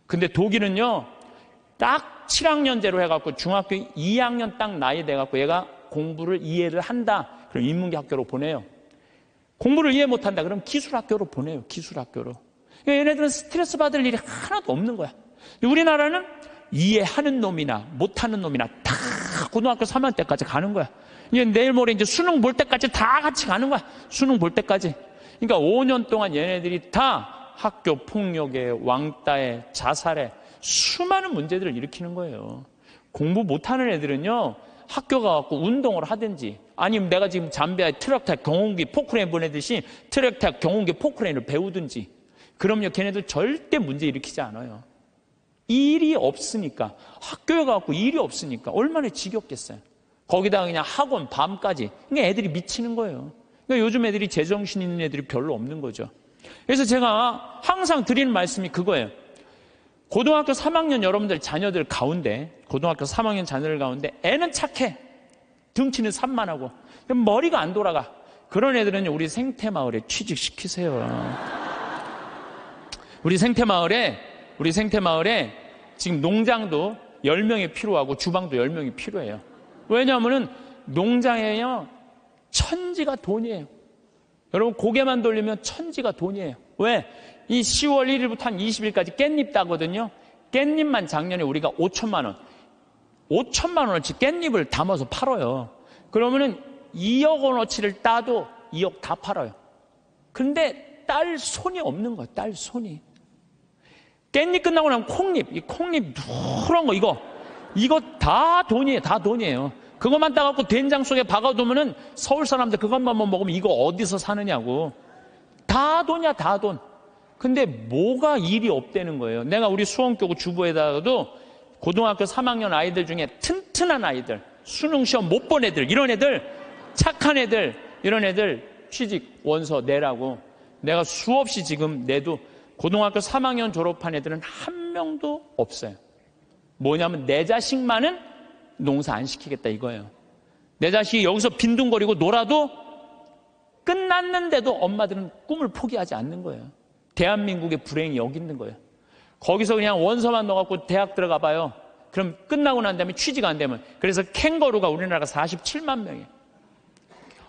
근데 독일은요, 딱 7학년제로 해갖고 중학교 2학년 딱 나이 돼갖고 얘가 공부를 이해를 한다. 그럼 인문계 학교로 보내요. 공부를 이해 못한다. 그럼 기술학교로 보내요. 기술학교로. 그러니까 얘네들은 스트레스 받을 일이 하나도 없는 거야. 우리나라는 이해하는 놈이나 못하는 놈이나 다 고등학교 3학년 때까지 가는 거야. 이제 내일 모레 이제 수능 볼 때까지 다 같이 가는 거야. 수능 볼 때까지. 그러니까 5년 동안 얘네들이 다 학교 폭력에, 왕따에, 자살에 수많은 문제들을 일으키는 거예요. 공부 못하는 애들은요, 학교 가갖고 운동을 하든지 아니면 내가 지금 잠베아에 트랙탑 경운기 포크레인 보내듯이 트랙탑 경운기 포크레인을 배우든지. 그럼요, 걔네들 절대 문제 일으키지 않아요. 일이 없으니까. 학교에 가갖고 일이 없으니까 얼마나 지겹겠어요. 거기다가 그냥 학원 밤까지. 그러니까 애들이 미치는 거예요. 그러니까 요즘 애들이 제정신 있는 애들이 별로 없는 거죠. 그래서 제가 항상 드리는 말씀이 그거예요. 고등학교 3학년 여러분들 자녀들 가운데, 고등학교 3학년 자녀들 가운데 애는 착해. 등치는 산만하고 머리가 안 돌아가. 그런 애들은 우리 생태마을에 취직시키세요. 우리 생태마을에 지금 농장도 10명이 필요하고 주방도 10명이 필요해요. 왜냐하면은 농장에요, 천지가 돈이에요. 여러분 고개만 돌리면 천지가 돈이에요. 왜? 이 10월 1일부터 한 20일까지 깻잎 따거든요. 깻잎만 작년에 우리가 5천만 원어치 깻잎을 담아서 팔아요. 그러면은 2억 원어치를 따도 2억 다 팔아요. 근데 딸 손이 없는 거예요. 딸 손이. 깻잎 끝나고 나면 콩잎, 이 콩잎 누런 거 이거 다 돈이에요. 다 돈이에요. 그것만 따갖고 된장 속에 박아두면은 서울 사람들 그것만 먹으면 이거 어디서 사느냐고. 다 돈이야, 다 돈. 근데 뭐가 일이 없다는 거예요. 내가 우리 수원교구 주부에다가도 고등학교 3학년 아이들 중에 튼튼한 아이들, 수능 시험 못 본 애들, 이런 애들, 착한 애들, 이런 애들 취직 원서 내라고 내가 수없이 지금 내도 고등학교 3학년 졸업한 애들은 한 명도 없어요. 뭐냐면 내 자식만은 농사 안 시키겠다 이거예요. 내 자식이 여기서 빈둥거리고 놀아도 끝났는데도 엄마들은 꿈을 포기하지 않는 거예요. 대한민국의 불행이 여기 있는 거예요. 거기서 그냥 원서만 넣어갖고 대학 들어가 봐요. 그럼 끝나고 난 다음에 취직 안 되면. 그래서 캥거루가 우리나라가 47만 명이에요.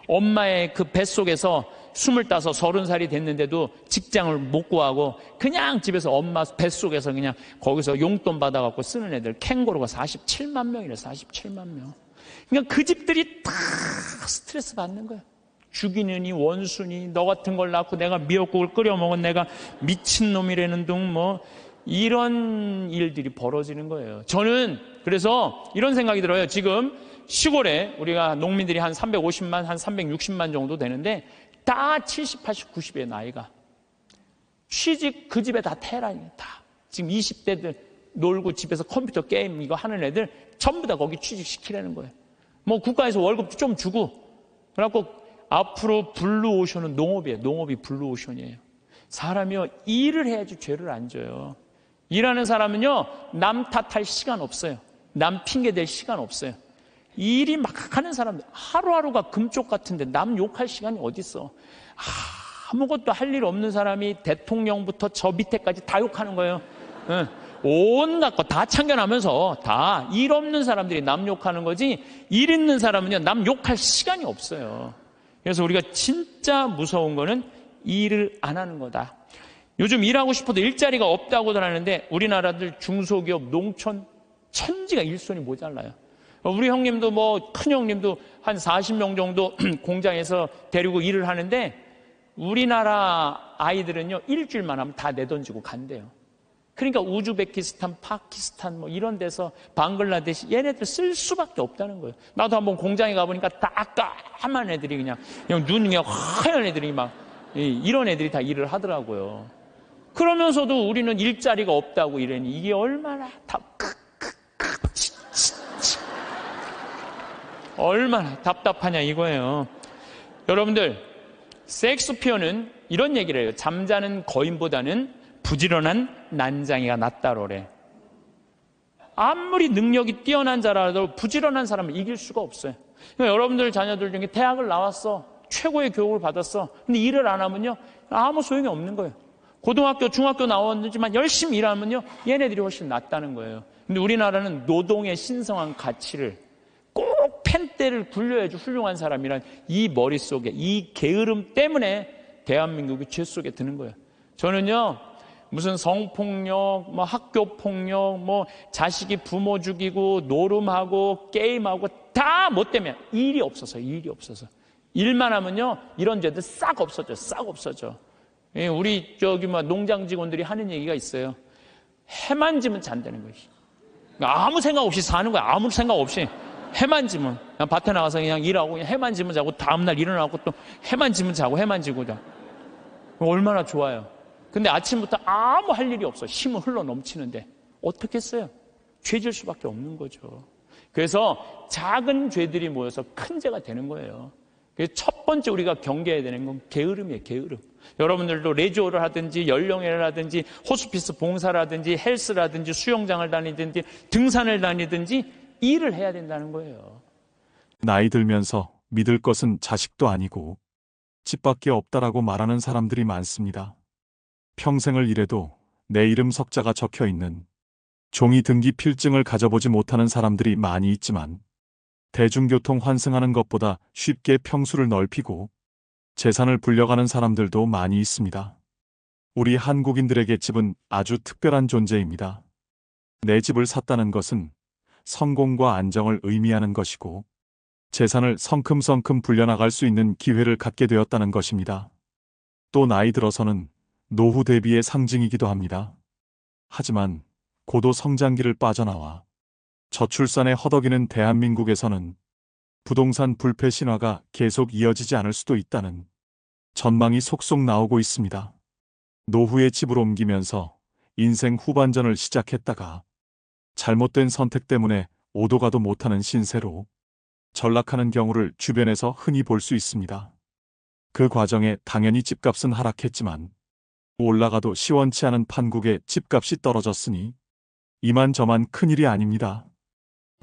엄마의 그 뱃속에서 25, 30살이 됐는데도 직장을 못 구하고 그냥 집에서 엄마 뱃속에서 그냥 거기서 용돈 받아갖고 쓰는 애들 캥거루가 47만 명이래. 47만 명. 그러니까 그 집들이 다 스트레스 받는 거예요. 죽이느니 원수니 너 같은 걸 낳고 내가 미역국을 끓여 먹은 내가 미친놈이라는 둥 뭐 이런 일들이 벌어지는 거예요. 저는 그래서 이런 생각이 들어요. 지금 시골에 우리가 농민들이 한 350만, 한 360만 정도 되는데 다 70, 80, 90의 나이가. 취직 그 집에 다 테란이에요. 다. 지금 20대들 놀고 집에서 컴퓨터 게임 이거 하는 애들 전부 다 거기 취직시키라는 거예요. 뭐 국가에서 월급도 좀 주고. 그래갖고 앞으로 블루오션은 농업이에요. 농업이 블루오션이에요. 사람이요, 일을 해야지 죄를 안 져요. 일하는 사람은요, 남 탓할 시간 없어요. 남 핑계 댈 시간 없어요. 일이 막 하는 사람들, 하루하루가 금쪽 같은데 남 욕할 시간이 어딨어. 아무것도 할 일 없는 사람이 대통령부터 저 밑에까지 다 욕하는 거예요. 온갖 거 다 참견하면서 다 일 없는 사람들이 남 욕하는 거지, 일 있는 사람은요, 남 욕할 시간이 없어요. 그래서 우리가 진짜 무서운 거는 일을 안 하는 거다. 요즘 일하고 싶어도 일자리가 없다고들 하는데 우리나라들 중소기업, 농촌, 천지가 일손이 모자라요. 우리 형님도 뭐 큰 형님도 한 40명 정도 공장에서 데리고 일을 하는데 우리나라 아이들은요 일주일만 하면 다 내던지고 간대요. 그러니까 우즈베키스탄, 파키스탄 뭐 이런 데서 방글라데시 얘네들 쓸 수밖에 없다는 거예요. 나도 한번 공장에 가보니까 다 까만 애들이 그냥 눈이 그냥 하얀 애들이 막 이런 애들이 다 일을 하더라고요. 그러면서도 우리는 일자리가 없다고 이러니 이게 얼마나 얼마나 답답하냐 이거예요. 여러분들, 섹스피어는 이런 얘기를 해요. 잠자는 거인보다는 부지런한 난장이가 낫다로래. 아무리 능력이 뛰어난 자라도 부지런한 사람을 이길 수가 없어요. 그러니까 여러분들 자녀들 중에 대학을 나왔어, 최고의 교육을 받았어, 근데 일을 안 하면요 아무 소용이 없는 거예요. 고등학교, 중학교 나왔지만 열심히 일하면요 얘네들이 훨씬 낫다는 거예요. 근데 우리나라는 노동의 신성한 가치를 꼭 펜대를 굴려야지 훌륭한 사람이란 이 머릿속에 이 게으름 때문에 대한민국이 죄 속에 드는 거예요. 저는요 무슨 성폭력, 뭐 학교폭력, 뭐 자식이 부모 죽이고 노름하고 게임하고 다 뭐 때문에 일이 없어서 일만 하면요 이런 죄들 싹 없어져. 우리 뭐 농장 직원들이 하는 얘기가 있어요. 해만 지면 잔다는 거지. 아무 생각 없이 사는 거야. 아무 생각 없이 해만 지면 그냥 밭에 나가서 그냥 일하고 그냥 해만 지면 자고 다음날 일어나고 또 해만 지면 자고 해만 지고 자. 얼마나 좋아요. 근데 아침부터 아무 할 일이 없어. 힘은 흘러 넘치는데 어떻게 했어요? 죄질 수밖에 없는 거죠. 그래서 작은 죄들이 모여서 큰 죄가 되는 거예요. 그래서 첫 번째 우리가 경계해야 되는 건 게으름이에요. 게으름. 여러분들도 레지오를 하든지 연령회를 하든지 호스피스 봉사를 하든지 헬스라든지 수영장을 다니든지 등산을 다니든지 일을 해야 된다는 거예요. 나이 들면서 믿을 것은 자식도 아니고 집밖에 없다라고 말하는 사람들이 많습니다. 평생을 일해도 내 이름 석자가 적혀 있는 종이 등기 필증을 가져보지 못하는 사람들이 많이 있지만 대중교통 환승하는 것보다 쉽게 평수를 넓히고 재산을 불려가는 사람들도 많이 있습니다. 우리 한국인들에게 집은 아주 특별한 존재입니다. 내 집을 샀다는 것은 성공과 안정을 의미하는 것이고 재산을 성큼성큼 불려나갈 수 있는 기회를 갖게 되었다는 것입니다. 또 나이 들어서는 노후 대비의 상징이기도 합니다. 하지만 고도 성장기를 빠져나와 저출산에 허덕이는 대한민국에서는 부동산 불패 신화가 계속 이어지지 않을 수도 있다는 전망이 속속 나오고 있습니다. 노후에 집을 옮기면서 인생 후반전을 시작했다가 잘못된 선택 때문에 오도 가도 못하는 신세로 전락하는 경우를 주변에서 흔히 볼 수 있습니다. 그 과정에 당연히 집값은 하락했지만 올라가도 시원치 않은 판국에 집값이 떨어졌으니 이만저만 큰일이 아닙니다.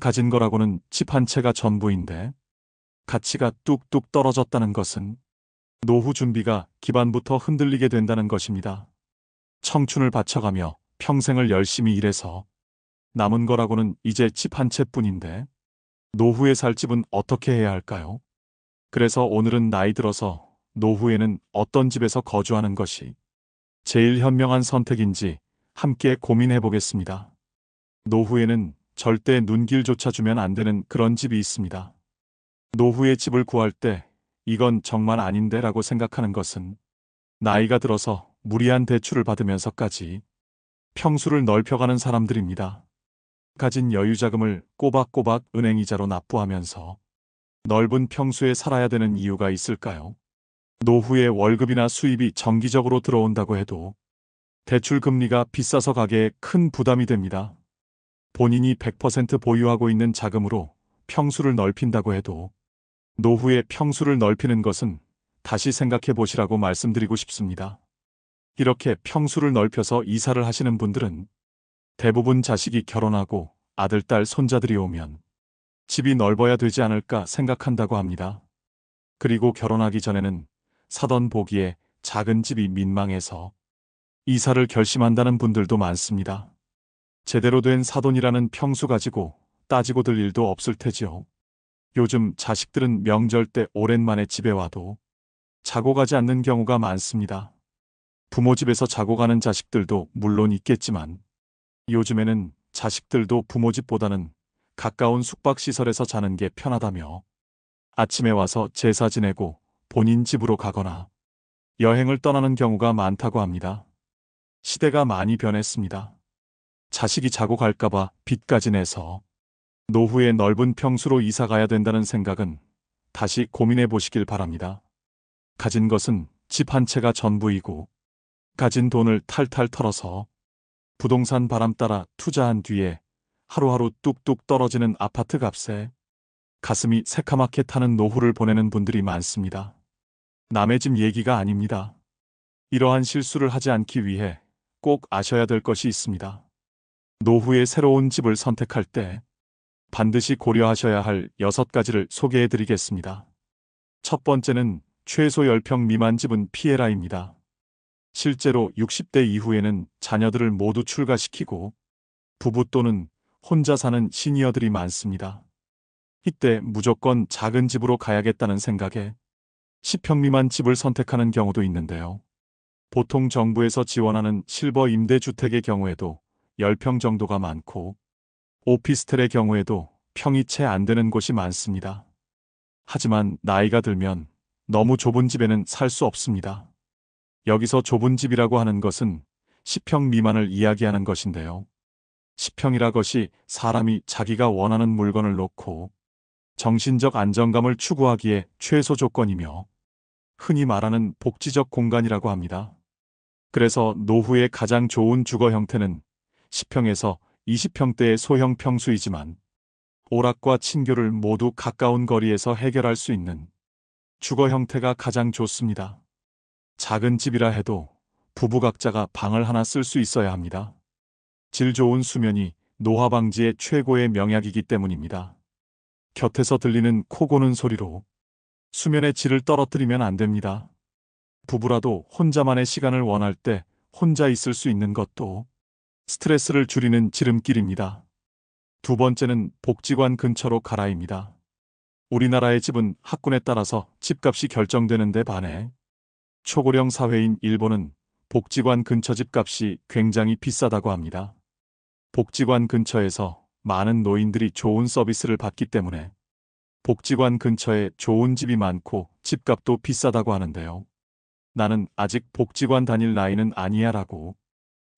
가진 거라고는 집 한 채가 전부인데 가치가 뚝뚝 떨어졌다는 것은 노후 준비가 기반부터 흔들리게 된다는 것입니다. 청춘을 바쳐가며 평생을 열심히 일해서 남은 거라고는 이제 집 한 채뿐인데 노후에 살 집은 어떻게 해야 할까요? 그래서 오늘은 나이 들어서 노후에는 어떤 집에서 거주하는 것이 제일 현명한 선택인지 함께 고민해 보겠습니다. 노후에는 절대 눈길조차 주면 안 되는 그런 집이 있습니다. 노후에 집을 구할 때 이건 정말 아닌데 라고 생각하는 것은 나이가 들어서 무리한 대출을 받으면서까지 평수를 넓혀가는 사람들입니다. 가진 여유자금을 꼬박꼬박 은행이자로 납부하면서 넓은 평수에 살아야 되는 이유가 있을까요? 노후에 월급이나 수입이 정기적으로 들어온다고 해도 대출 금리가 비싸서 가게에 큰 부담이 됩니다. 본인이 100% 보유하고 있는 자금으로 평수를 넓힌다고 해도 노후에 평수를 넓히는 것은 다시 생각해 보시라고 말씀드리고 싶습니다. 이렇게 평수를 넓혀서 이사를 하시는 분들은 대부분 자식이 결혼하고 아들, 딸, 손자들이 오면 집이 넓어야 되지 않을까 생각한다고 합니다. 그리고 결혼하기 전에는 사던 보기에 작은 집이 민망해서 이사를 결심한다는 분들도 많습니다. 제대로 된 사돈이라는 평수 가지고 따지고 들 일도 없을 테지요. 요즘 자식들은 명절 때 오랜만에 집에 와도 자고 가지 않는 경우가 많습니다. 부모 집에서 자고 가는 자식들도 물론 있겠지만 요즘에는 자식들도 부모 집보다는 가까운 숙박시설에서 자는 게 편하다며 아침에 와서 제사 지내고 본인 집으로 가거나 여행을 떠나는 경우가 많다고 합니다. 시대가 많이 변했습니다. 자식이 자고 갈까봐 빚까지 내서 노후에 넓은 평수로 이사 가야 된다는 생각은 다시 고민해 보시길 바랍니다. 가진 것은 집 한 채가 전부이고 가진 돈을 탈탈 털어서 부동산 바람 따라 투자한 뒤에 하루하루 뚝뚝 떨어지는 아파트 값에 가슴이 새카맣게 타는 노후를 보내는 분들이 많습니다. 남의 집 얘기가 아닙니다. 이러한 실수를 하지 않기 위해 꼭 아셔야 될 것이 있습니다. 노후에 새로운 집을 선택할 때 반드시 고려하셔야 할 6가지를 소개해 드리겠습니다. 첫 번째는 최소 10평 미만 집은 피해라입니다. 실제로 60대 이후에는 자녀들을 모두 출가시키고 부부 또는 혼자 사는 시니어들이 많습니다. 이때 무조건 작은 집으로 가야겠다는 생각에 10평 미만 집을 선택하는 경우도 있는데요. 보통 정부에서 지원하는 실버 임대주택의 경우에도 10평 정도가 많고 오피스텔의 경우에도 평이 채 안 되는 곳이 많습니다. 하지만 나이가 들면 너무 좁은 집에는 살 수 없습니다. 여기서 좁은 집이라고 하는 것은 10평 미만을 이야기하는 것인데요. 10평이라 것이 사람이 자기가 원하는 물건을 놓고 정신적 안정감을 추구하기에 최소 조건이며 흔히 말하는 복지적 공간이라고 합니다. 그래서 노후에 가장 좋은 주거 형태는 10평에서 20평대의 소형 평수이지만 오락과 친교를 모두 가까운 거리에서 해결할 수 있는 주거 형태가 가장 좋습니다. 작은 집이라 해도 부부 각자가 방을 하나 쓸 수 있어야 합니다. 질 좋은 수면이 노화 방지의 최고의 명약이기 때문입니다. 곁에서 들리는 코 고는 소리로 수면의 질을 떨어뜨리면 안 됩니다. 부부라도 혼자만의 시간을 원할 때 혼자 있을 수 있는 것도 스트레스를 줄이는 지름길입니다. 두 번째는 복지관 근처로 가라입니다. 우리나라의 집은 학군에 따라서 집값이 결정되는 데 반해 초고령 사회인 일본은 복지관 근처 집값이 굉장히 비싸다고 합니다. 복지관 근처에서 많은 노인들이 좋은 서비스를 받기 때문에 복지관 근처에 좋은 집이 많고 집값도 비싸다고 하는데요. 나는 아직 복지관 다닐 나이는 아니야 라고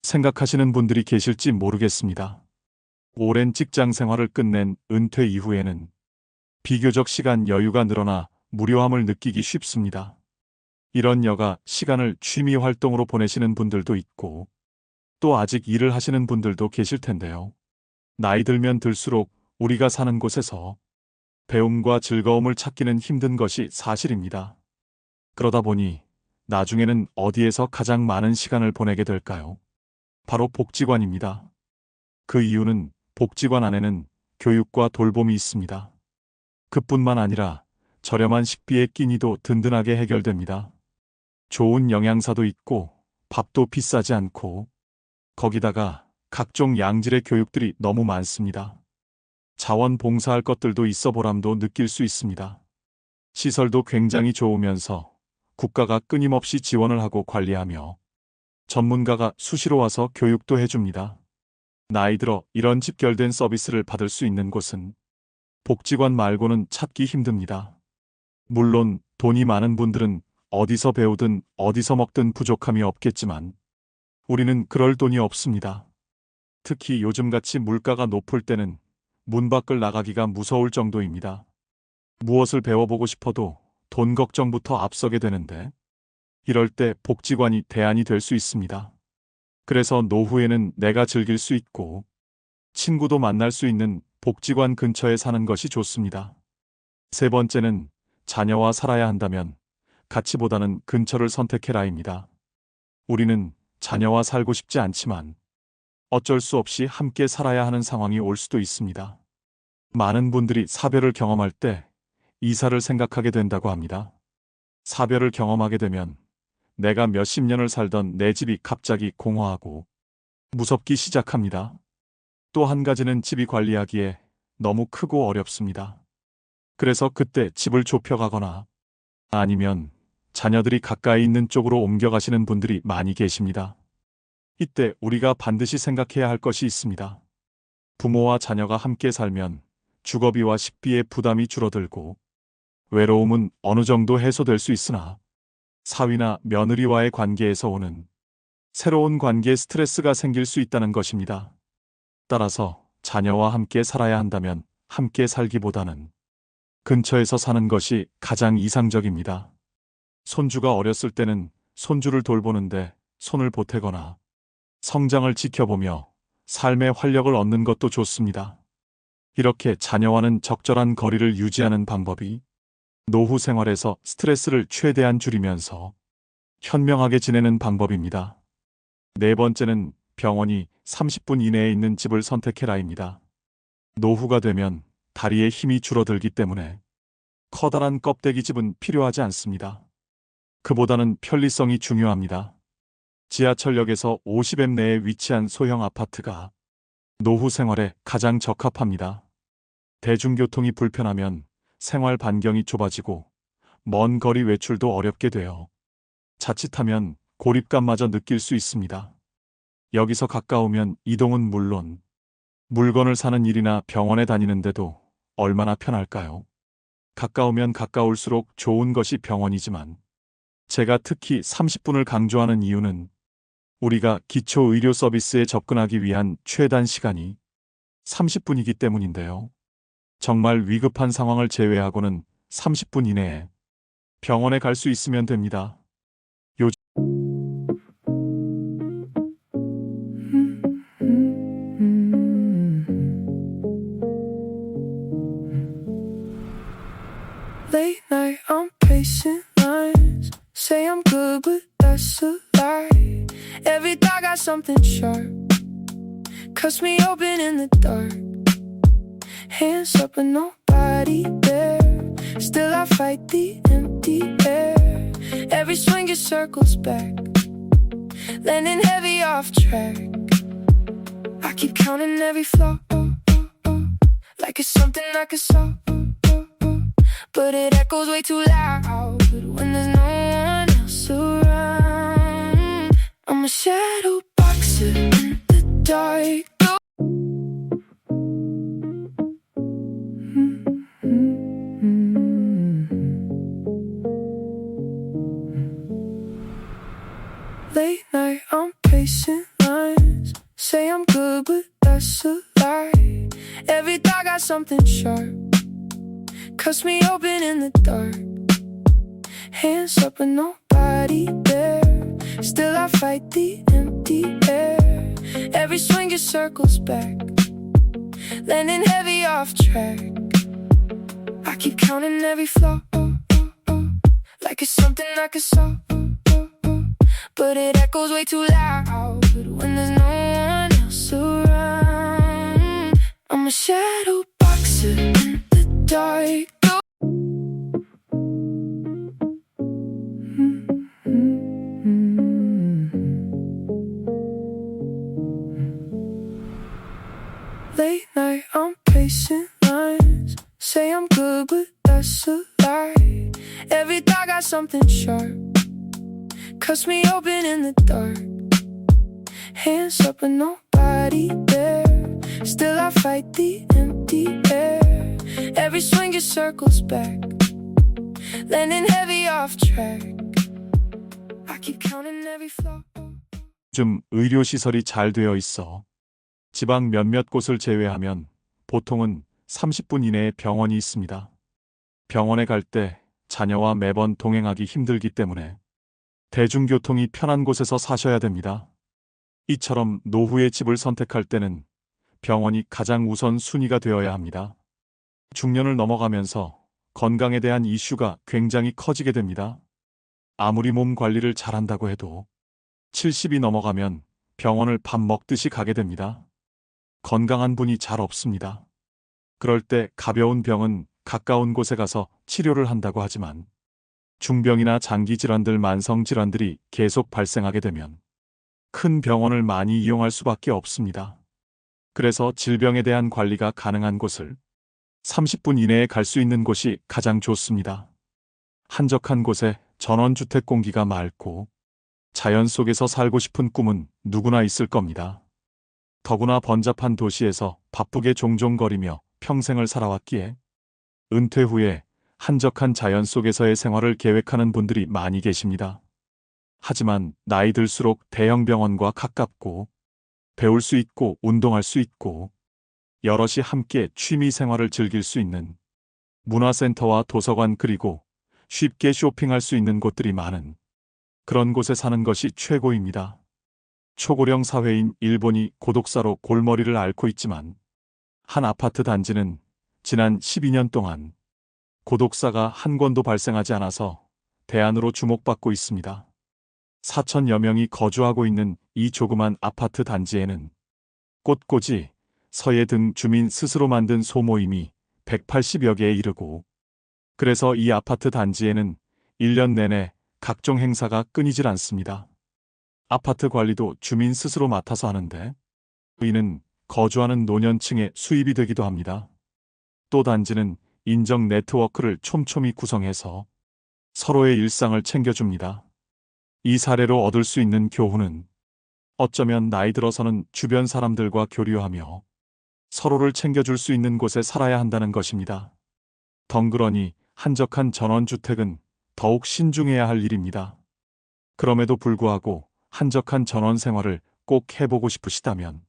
생각하시는 분들이 계실지 모르겠습니다. 오랜 직장 생활을 끝낸 은퇴 이후에는 비교적 시간 여유가 늘어나 무료함을 느끼기 쉽습니다. 이런 여가 시간을 취미 활동으로 보내시는 분들도 있고 또 아직 일을 하시는 분들도 계실 텐데요. 나이 들면 들수록 우리가 사는 곳에서 배움과 즐거움을 찾기는 힘든 것이 사실입니다. 그러다 보니 나중에는 어디에서 가장 많은 시간을 보내게 될까요? 바로 복지관입니다. 그 이유는 복지관 안에는 교육과 돌봄이 있습니다. 그뿐만 아니라 저렴한 식비의 끼니도 든든하게 해결됩니다. 좋은 영양사도 있고 밥도 비싸지 않고 거기다가 각종 양질의 교육들이 너무 많습니다. 자원봉사할 것들도 있어 보람도 느낄 수 있습니다. 시설도 굉장히 좋으면서 국가가 끊임없이 지원을 하고 관리하며 전문가가 수시로 와서 교육도 해줍니다. 나이 들어 이런 집결된 서비스를 받을 수 있는 곳은 복지관 말고는 찾기 힘듭니다. 물론 돈이 많은 분들은 어디서 배우든 어디서 먹든 부족함이 없겠지만 우리는 그럴 돈이 없습니다. 특히 요즘같이 물가가 높을 때는 문 밖을 나가기가 무서울 정도입니다. 무엇을 배워보고 싶어도 돈 걱정부터 앞서게 되는데 이럴 때 복지관이 대안이 될 수 있습니다. 그래서 노후에는 내가 즐길 수 있고 친구도 만날 수 있는 복지관 근처에 사는 것이 좋습니다. 세 번째는 자녀와 살아야 한다면 같이보다는 근처를 선택해라입니다. 우리는 자녀와 살고 싶지 않지만 어쩔 수 없이 함께 살아야 하는 상황이 올 수도 있습니다. 많은 분들이 사별을 경험할 때 이사를 생각하게 된다고 합니다. 사별을 경험하게 되면 내가 몇십 년을 살던 내 집이 갑자기 공허하고 무섭기 시작합니다. 또 한 가지는 집이 관리하기에 너무 크고 어렵습니다. 그래서 그때 집을 좁혀가거나 아니면 자녀들이 가까이 있는 쪽으로 옮겨가시는 분들이 많이 계십니다. 이때 우리가 반드시 생각해야 할 것이 있습니다. 부모와 자녀가 함께 살면 주거비와 식비의 부담이 줄어들고 외로움은 어느 정도 해소될 수 있으나 사위나 며느리와의 관계에서 오는 새로운 관계에 스트레스가 생길 수 있다는 것입니다. 따라서 자녀와 함께 살아야 한다면 함께 살기보다는 근처에서 사는 것이 가장 이상적입니다. 손주가 어렸을 때는 손주를 돌보는데 손을 보태거나 성장을 지켜보며 삶의 활력을 얻는 것도 좋습니다. 이렇게 자녀와는 적절한 거리를 유지하는 방법이 노후 생활에서 스트레스를 최대한 줄이면서 현명하게 지내는 방법입니다. 네 번째는 병원이 30분 이내에 있는 집을 선택해라입니다. 노후가 되면 다리에 힘이 줄어들기 때문에 커다란 껍데기 집은 필요하지 않습니다. 그보다는 편리성이 중요합니다. 지하철역에서 50m 내에 위치한 소형 아파트가 노후 생활에 가장 적합합니다. 대중교통이 불편하면 생활 반경이 좁아지고 먼 거리 외출도 어렵게 돼요. 자칫하면 고립감마저 느낄 수 있습니다. 여기서 가까우면 이동은 물론 물건을 사는 일이나 병원에 다니는데도 얼마나 편할까요? 가까우면 가까울수록 좋은 것이 병원이지만 제가 특히 30분을 강조하는 이유는 우리가 기초 의료 서비스에 접근하기 위한 최단 시간이 30분이기 때문인데요. 정말 위급한 상황을 제외하고는 30분 이내에 병원에 갈 수 있으면 됩니다. Late night, I'm pacing lines. Say I'm good, but that's a lie. Every thought got something sharp. Cuts me open in the dark. Hands up, but nobody there. Still, I fight the empty air. Every swing, it circles back. landing heavy off track. I keep counting every flaw, like it's something I could solve, but it echoes way too loud when there's no one else around. I'm a shadow boxer in the dark. Late night, I'm pacing lines. Say I'm good, but that's a lie. Every thought got something sharp, cuts me open in the dark. Hands up but nobody there. Still I fight the empty air. Every swing just circles back, landing heavy off track. I keep counting every flaw, like it's something I could solve, but it echoes way too loud when there's no one else around. I'm a shadow boxer in the dark. Late night, I'm pacing lines. Say I'm good, but that's a lie. Every thought got something sharp, cuts me open in the dark. Hands up but nobody there. Still I fight the empty air. Every swing just circles back, landing heavy off track. I keep counting every flaw. 요즘 의료시설이 잘 되어 있어 지방 몇몇 곳을 제외하면 보통은 30분 이내에 병원이 있습니다. 병원에 갈 때 자녀와 매번 동행하기 힘들기 때문에 대중교통이 편한 곳에서 사셔야 됩니다. 이처럼 노후의 집을 선택할 때는 병원이 가장 우선 순위가 되어야 합니다. 중년을 넘어가면서 건강에 대한 이슈가 굉장히 커지게 됩니다. 아무리 몸 관리를 잘한다고 해도 70이 넘어가면 병원을 밥 먹듯이 가게 됩니다. 건강한 분이 잘 없습니다. 그럴 때 가벼운 병은 가까운 곳에 가서 치료를 한다고 하지만 중병이나 장기질환들, 만성질환들이 계속 발생하게 되면 큰 병원을 많이 이용할 수밖에 없습니다. 그래서 질병에 대한 관리가 가능한 곳을 30분 이내에 갈 수 있는 곳이 가장 좋습니다. 한적한 곳에 전원주택 공기가 맑고 자연 속에서 살고 싶은 꿈은 누구나 있을 겁니다. 더구나 번잡한 도시에서 바쁘게 종종거리며 평생을 살아왔기에 은퇴 후에 한적한 자연 속에서의 생활을 계획하는 분들이 많이 계십니다. 하지만 나이 들수록 대형 병원과 가깝고 배울 수 있고 운동할 수 있고 여럿이 함께 취미 생활을 즐길 수 있는 문화센터와 도서관, 그리고 쉽게 쇼핑할 수 있는 곳들이 많은 그런 곳에 사는 것이 최고입니다. 초고령 사회인 일본이 고독사로 골머리를 앓고 있지만 한 아파트 단지는 지난 12년 동안 고독사가 한 건도 발생하지 않아서 대안으로 주목받고 있습니다. 4천여 명이 거주하고 있는 이 조그만 아파트 단지에는 꽃꽂이, 서예 등 주민 스스로 만든 소모임이 180여 개에 이르고, 그래서 이 아파트 단지에는 1년 내내 각종 행사가 끊이질 않습니다. 아파트 관리도 주민 스스로 맡아서 하는데 이는 거주하는 노년층의 수입이 되기도 합니다. 또 단지는 인정 네트워크를 촘촘히 구성해서 서로의 일상을 챙겨줍니다. 이 사례로 얻을 수 있는 교훈은 어쩌면 나이 들어서는 주변 사람들과 교류하며 서로를 챙겨줄 수 있는 곳에 살아야 한다는 것입니다. 덩그러니 한적한 전원주택은 더욱 신중해야 할 일입니다. 그럼에도 불구하고 한적한 전원 생활을 꼭 해보고 싶으시다면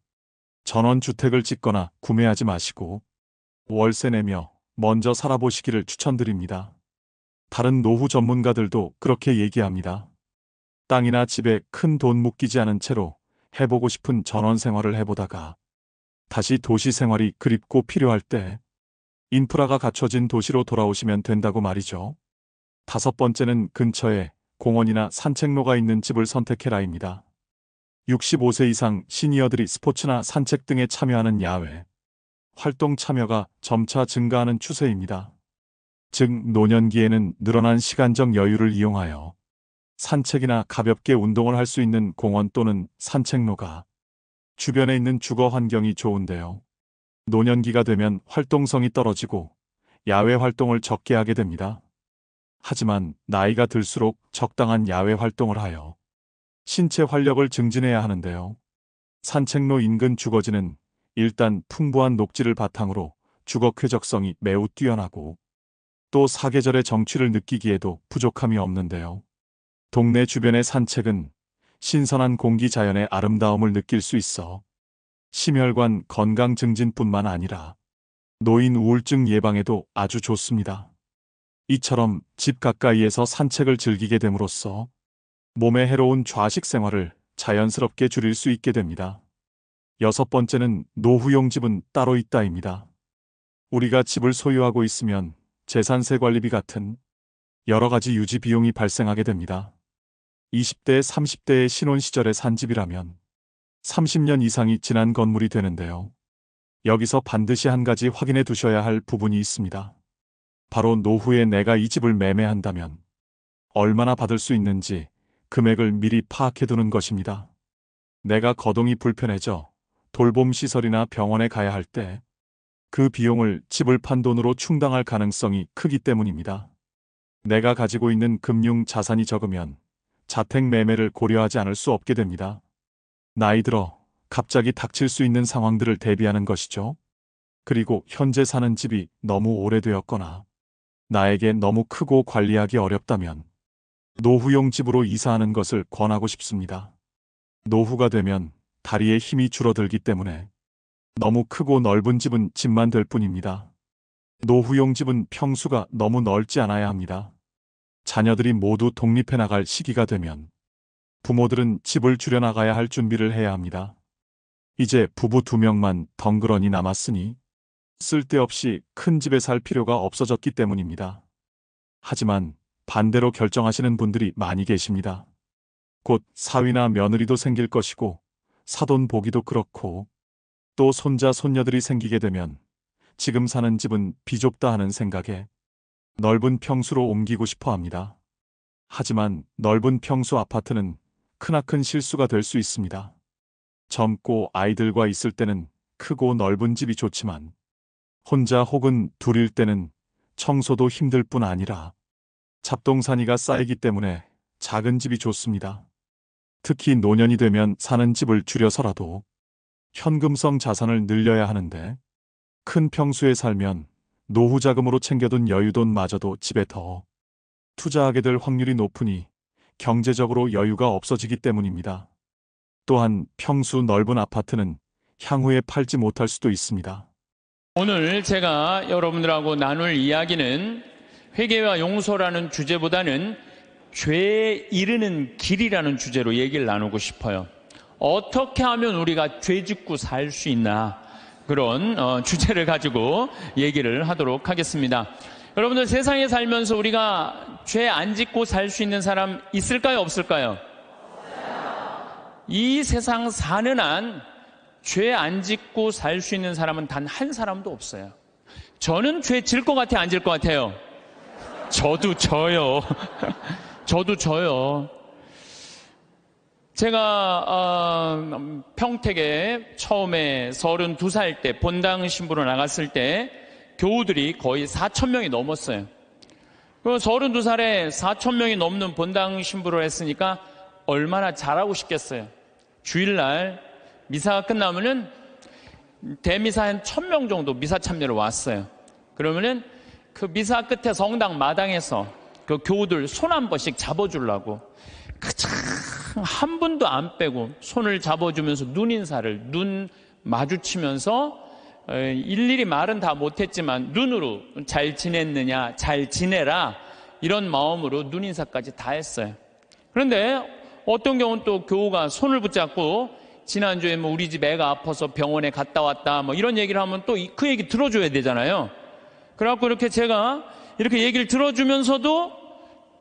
전원주택을 짓거나 구매하지 마시고 월세 내며 먼저 살아보시기를 추천드립니다. 다른 노후 전문가들도 그렇게 얘기합니다. 땅이나 집에 큰 돈 묶이지 않은 채로 해보고 싶은 전원 생활을 해보다가 다시 도시 생활이 그립고 필요할 때 인프라가 갖춰진 도시로 돌아오시면 된다고 말이죠. 5번째는 근처에 공원이나 산책로가 있는 집을 선택해라입니다. 65세 이상 시니어들이 스포츠나 산책 등에 참여하는 야외 활동 참여가 점차 증가하는 추세입니다. 즉 노년기에는 늘어난 시간적 여유를 이용하여 산책이나 가볍게 운동을 할 수 있는 공원 또는 산책로가 주변에 있는 주거 환경이 좋은데요. 노년기가 되면 활동성이 떨어지고 야외 활동을 적게 하게 됩니다. 하지만 나이가 들수록 적당한 야외 활동을 하여 신체 활력을 증진해야 하는데요. 산책로 인근 주거지는 일단 풍부한 녹지를 바탕으로 주거 쾌적성이 매우 뛰어나고 또 사계절의 정취를 느끼기에도 부족함이 없는데요. 동네 주변의 산책은 신선한 공기 자연의 아름다움을 느낄 수 있어 심혈관 건강 증진뿐만 아니라 노인 우울증 예방에도 아주 좋습니다. 이처럼 집 가까이에서 산책을 즐기게 됨으로써 몸에 해로운 좌식 생활을 자연스럽게 줄일 수 있게 됩니다. 6번째는 노후용 집은 따로 있다입니다. 우리가 집을 소유하고 있으면 재산세 관리비 같은 여러 가지 유지 비용이 발생하게 됩니다. 20대, 30대의 신혼 시절에 산 집이라면 30년 이상이 지난 건물이 되는데요. 여기서 반드시 한 가지 확인해 두셔야 할 부분이 있습니다. 바로 노후에 내가 이 집을 매매한다면 얼마나 받을 수 있는지 금액을 미리 파악해 두는 것입니다. 내가 거동이 불편해져 돌봄 시설이나 병원에 가야 할 때 그 비용을 집을 판 돈으로 충당할 가능성이 크기 때문입니다. 내가 가지고 있는 금융 자산이 적으면 자택 매매를 고려하지 않을 수 없게 됩니다. 나이 들어 갑자기 닥칠 수 있는 상황들을 대비하는 것이죠. 그리고 현재 사는 집이 너무 오래되었거나 나에게 너무 크고 관리하기 어렵다면 노후용 집으로 이사하는 것을 권하고 싶습니다. 노후가 되면 다리에 힘이 줄어들기 때문에 너무 크고 넓은 집은 집만 될 뿐입니다. 노후용 집은 평수가 너무 넓지 않아야 합니다. 자녀들이 모두 독립해 나갈 시기가 되면 부모들은 집을 줄여나가야 할 준비를 해야 합니다. 이제 부부 2명만 덩그러니 남았으니 쓸데없이 큰 집에 살 필요가 없어졌기 때문입니다. 하지만 반대로 결정하시는 분들이 많이 계십니다. 곧 사위나 며느리도 생길 것이고 사돈 보기도 그렇고 또 손자 손녀들이 생기게 되면 지금 사는 집은 비좁다 하는 생각에 넓은 평수로 옮기고 싶어 합니다. 하지만 넓은 평수 아파트는 크나큰 실수가 될 수 있습니다. 젊고 아이들과 있을 때는 크고 넓은 집이 좋지만 혼자 혹은 둘일 때는 청소도 힘들 뿐 아니라 잡동사니가 쌓이기 때문에 작은 집이 좋습니다. 특히 노년이 되면 사는 집을 줄여서라도 현금성 자산을 늘려야 하는데 큰 평수에 살면 노후 자금으로 챙겨둔 여유돈마저도 집에 더 투자하게 될 확률이 높으니 경제적으로 여유가 없어지기 때문입니다. 또한 평수 넓은 아파트는 향후에 팔지 못할 수도 있습니다. 오늘 제가 여러분들하고 나눌 이야기는 회개와 용서라는 주제보다는 죄에 이르는 길이라는 주제로 얘기를 나누고 싶어요. 어떻게 하면 우리가 죄 짓고 살 수 있나, 그런 주제를 가지고 얘기를 하도록 하겠습니다. 여러분들, 세상에 살면서 우리가 죄 안 짓고 살 수 있는 사람 있을까요, 없을까요? 이 세상 사는 한 죄 안 짓고 살 수 있는 사람은 단 한 사람도 없어요. 저는 죄 질 것 같아요, 안 질 것 같아요? 저도 져요. 저도 져요. 제가 평택에 처음에 32살 때 본당 신부로 나갔을 때 교우들이 거의 4,000명이 넘었어요. 32살에 4,000명이 넘는 본당 신부를 했으니까 얼마나 잘하고 싶겠어요. 주일날 미사가 끝나면은 대미사 한 1,000명 정도 미사 참여를 왔어요. 그러면은 그 미사 끝에 성당 마당에서 그 교우들 손 한 번씩 잡아주려고 한 분도 안 빼고 손을 잡아주면서 눈 마주치면서 일일이 말은 다 못했지만 눈으로 잘 지냈느냐, 잘 지내라, 이런 마음으로 눈인사까지 다 했어요. 그런데 어떤 경우는 또 교우가 손을 붙잡고 지난주에 뭐 우리 집 애가 아파서 병원에 갔다 왔다 뭐 이런 얘기를 하면 또 그 얘기 들어줘야 되잖아요. 그래갖고 이렇게 제가 이렇게 얘기를 들어주면서도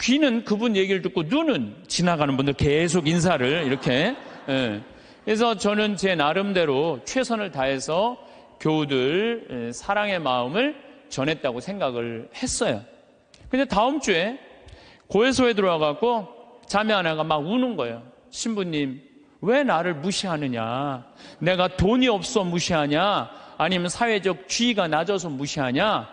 귀는 그분 얘기를 듣고 눈은 지나가는 분들 계속 인사를 이렇게. 그래서 저는 제 나름대로 최선을 다해서 교우들 사랑의 마음을 전했다고 생각을 했어요. 근데 다음 주에 고해소에 들어와갖고 자매 하나가 막 우는 거예요. 신부님, 왜 나를 무시하느냐? 내가 돈이 없어 무시하냐? 아니면 사회적 지위가 낮아서 무시하냐?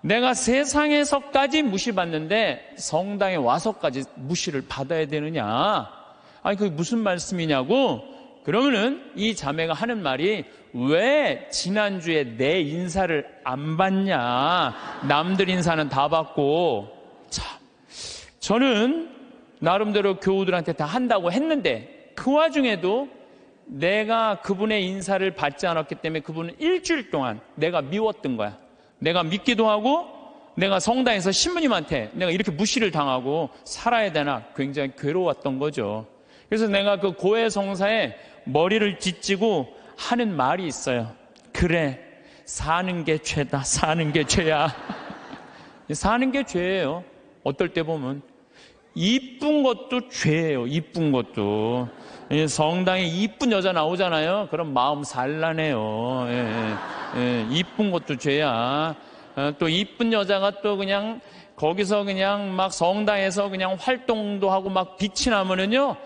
내가 세상에서까지 무시받는데 성당에 와서까지 무시를 받아야 되느냐? 아니, 그게 무슨 말씀이냐고? 그러면은 이 자매가 하는 말이, 왜 지난주에 내 인사를 안 받냐? 남들 인사는 다 받고. 참, 저는 나름대로 교우들한테 다 한다고 했는데 그 와중에도 내가 그분의 인사를 받지 않았기 때문에 그분은 일주일 동안 내가 미웠던 거야. 내가 믿기도 하고 내가 성당에서 신부님한테 내가 이렇게 무시를 당하고 살아야 되나 굉장히 괴로웠던 거죠. 그래서 내가 그 고해 성사에 머리를 뒤지고 하는 말이 있어요. 그래, 사는 게 죄다. 사는 게 죄야. 사는 게 죄예요. 어떨 때 보면 이쁜 것도 죄예요. 이쁜 것도. 성당에 이쁜 여자 나오잖아요. 그럼 마음 산란해요. 이쁜 것도 죄야. 또 이쁜 여자가 또 그냥 거기서 그냥 막 성당에서 그냥 활동도 하고 막 빛이 나면은요,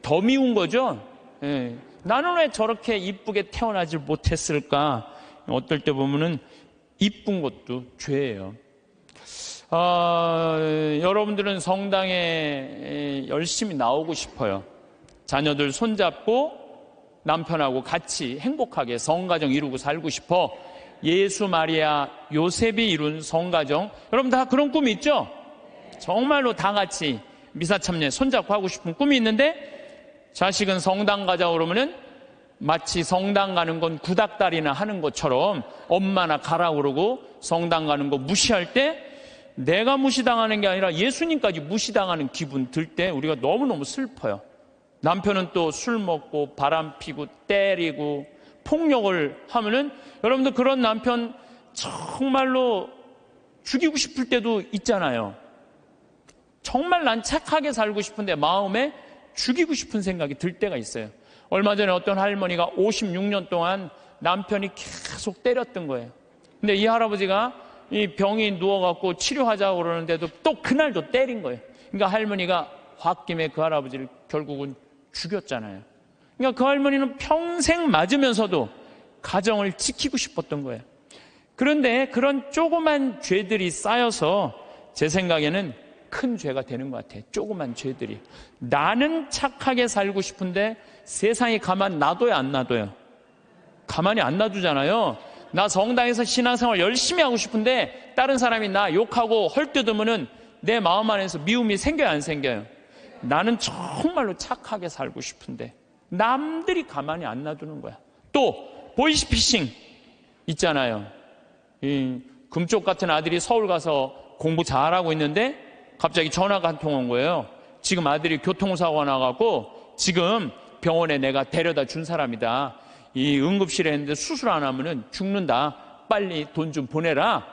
더 미운 거죠. 나는 왜 저렇게 이쁘게 태어나질 못했을까? 어떨 때 보면은 이쁜 것도 죄예요. 여러분들은 성당에 열심히 나오고 싶어요. 자녀들 손잡고 남편하고 같이 행복하게 성가정 이루고 살고 싶어. 예수, 마리아, 요셉이 이룬 성가정. 여러분 다 그런 꿈이 있죠? 정말로 다 같이 미사참례 손잡고 하고 싶은 꿈이 있는데, 자식은 성당 가자 그러면은 마치 성당 가는 건 구닥다리나 하는 것처럼 엄마나 가라 그러고 성당 가는 거 무시할 때, 내가 무시당하는 게 아니라 예수님까지 무시당하는 기분 들 때 우리가 너무너무 슬퍼요. 남편은 또 술 먹고 바람 피고 때리고 폭력을 하면은, 여러분들 그런 남편 정말로 죽이고 싶을 때도 있잖아요. 정말 난 착하게 살고 싶은데 마음에 죽이고 싶은 생각이 들 때가 있어요. 얼마 전에 어떤 할머니가 56년 동안 남편이 계속 때렸던 거예요. 근데 이 할아버지가 이 병이 누워갖고 치료하자고 그러는데도 또 그날도 때린 거예요. 그러니까 할머니가 홧김에 그 할아버지를 결국은 죽였잖아요. 그러니까 그 할머니는 평생 맞으면서도 가정을 지키고 싶었던 거예요. 그런데 그런 조그만 죄들이 쌓여서 제 생각에는 큰 죄가 되는 것 같아요. 조그만 죄들이. 나는 착하게 살고 싶은데 세상이 가만 놔둬요, 안 놔둬요? 가만히 안 놔두잖아요. 나 성당에서 신앙생활 열심히 하고 싶은데 다른 사람이 나 욕하고 헐뜯으면은 내 마음 안에서 미움이 생겨요, 안 생겨요? 나는 정말로 착하게 살고 싶은데 남들이 가만히 안 놔두는 거야. 또 보이스피싱 있잖아요. 이 금쪽 같은 아들이 서울 가서 공부 잘하고 있는데 갑자기 전화가 한 통 온 거예요. 지금 아들이 교통사고가 나가고 지금 병원에 내가 데려다 준 사람이다. 이 응급실에 있는데 수술 안 하면은 죽는다. 빨리 돈 좀 보내라.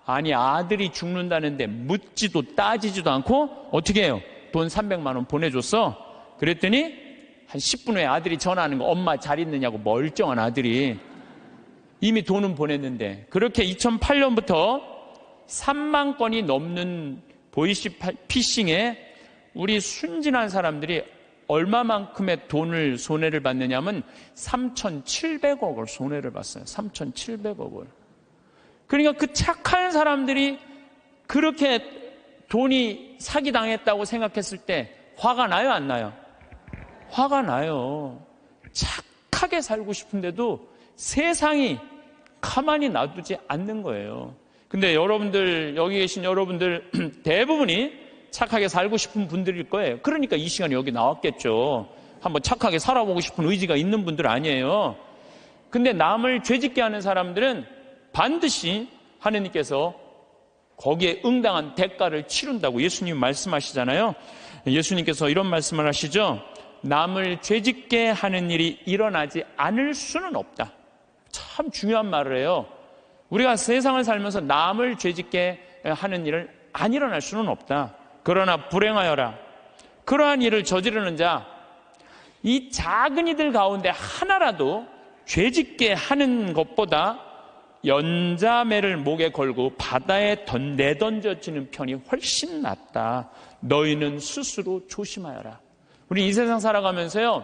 아니, 아들이 죽는다는데 묻지도 따지지도 않고 어떻게 해요? 돈 300만 원 보내줬어. 그랬더니 한 10분 후에 아들이 전화하는 거, 엄마 잘 있느냐고. 멀쩡한 아들이. 이미 돈은 보냈는데. 그렇게 2008년부터 3만 건이 넘는 보이스피싱에 우리 순진한 사람들이 얼마만큼의 돈을 손해를 받느냐면 3,700억을 손해를 봤어요. 3,700억을. 그러니까 그 착한 사람들이 그렇게 돈이 사기당했다고 생각했을 때 화가 나요, 안 나요? 화가 나요. 착하게 살고 싶은데도 세상이 가만히 놔두지 않는 거예요. 근데 여러분들, 여기 계신 여러분들 대부분이 착하게 살고 싶은 분들일 거예요. 그러니까 이 시간에 여기 나왔겠죠. 한번 착하게 살아보고 싶은 의지가 있는 분들 아니에요. 근데 남을 죄짓게 하는 사람들은 반드시 하느님께서 거기에 응당한 대가를 치른다고 예수님 말씀하시잖아요. 예수님께서 이런 말씀을 하시죠. 남을 죄짓게 하는 일이 일어나지 않을 수는 없다. 참 중요한 말을 해요. 우리가 세상을 살면서 남을 죄짓게 하는 일을 안 일어날 수는 없다. 그러나 불행하여라. 그러한 일을 저지르는 자, 이 작은 이들 가운데 하나라도 죄짓게 하는 것보다 연자매를 목에 걸고 바다에 내던져지는 편이 훨씬 낫다. 너희는 스스로 조심하여라. 우리 이 세상 살아가면서요,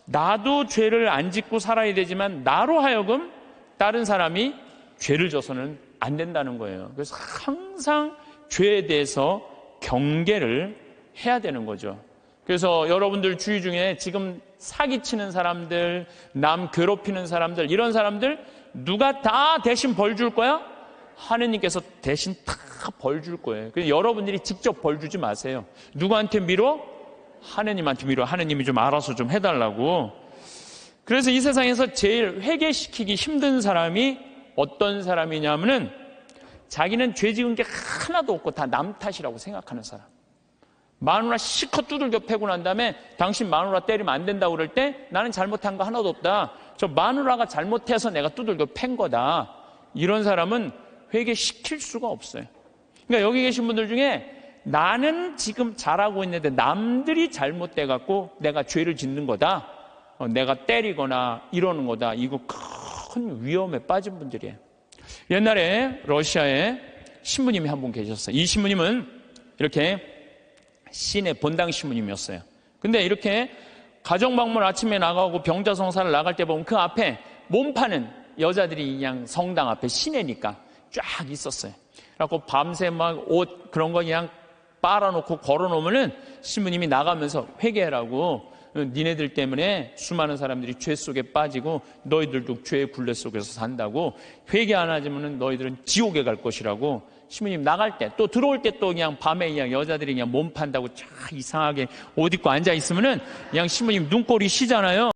나도 죄를 안 짓고 살아야 되지만 나로 하여금 다른 사람이 죄를 져서는 안 된다는 거예요. 그래서 항상 죄에 대해서 경계를 해야 되는 거죠. 그래서 여러분들 주위 중에 지금 사기치는 사람들, 남 괴롭히는 사람들, 이런 사람들 누가 다 대신 벌 줄 거야? 하느님께서 대신 다 벌 줄 거예요. 그래서 여러분들이 직접 벌 주지 마세요. 누구한테 미뤄? 하느님한테 미뤄. 하느님이 좀 알아서 좀 해달라고. 그래서 이 세상에서 제일 회개시키기 힘든 사람이 어떤 사람이냐면은 자기는 죄 지은 게 하나도 없고 다 남 탓이라고 생각하는 사람. 마누라 실컷 두들겨 패고 난 다음에 당신 마누라 때리면 안 된다고 그럴 때 나는 잘못한 거 하나도 없다. 저 마누라가 잘못해서 내가 두들겨 팬 거다. 이런 사람은 회개시킬 수가 없어요. 그러니까 여기 계신 분들 중에 나는 지금 잘하고 있는데 남들이 잘못돼 갖고 내가 죄를 짓는 거다. 내가 때리거나 이러는 거다. 이거 큰 위험에 빠진 분들이에요. 옛날에 러시아에 신부님이 한 분 계셨어요. 이 신부님은 이렇게 시내 본당 신부님이었어요. 근데 이렇게 가정방문 아침에 나가고 병자성사를 나갈 때 보면 그 앞에 몸 파는 여자들이 그냥 성당 앞에 시내니까 쫙 있었어요. 그래갖고 밤새 막 옷 그런 거 그냥 빨아놓고 걸어놓으면은 신부님이 나가면서 회개하라고, 니네들 때문에 수많은 사람들이 죄 속에 빠지고 너희들도 죄의 굴레 속에서 산다고, 회개 안 하지면은 너희들은 지옥에 갈 것이라고. 신부님 나갈 때 또 들어올 때 또 그냥 밤에 그냥 여자들이 그냥 몸 판다고 쫙 이상하게 옷 입고 앉아 있으면은 그냥 신부님 눈꼴이 시잖아요.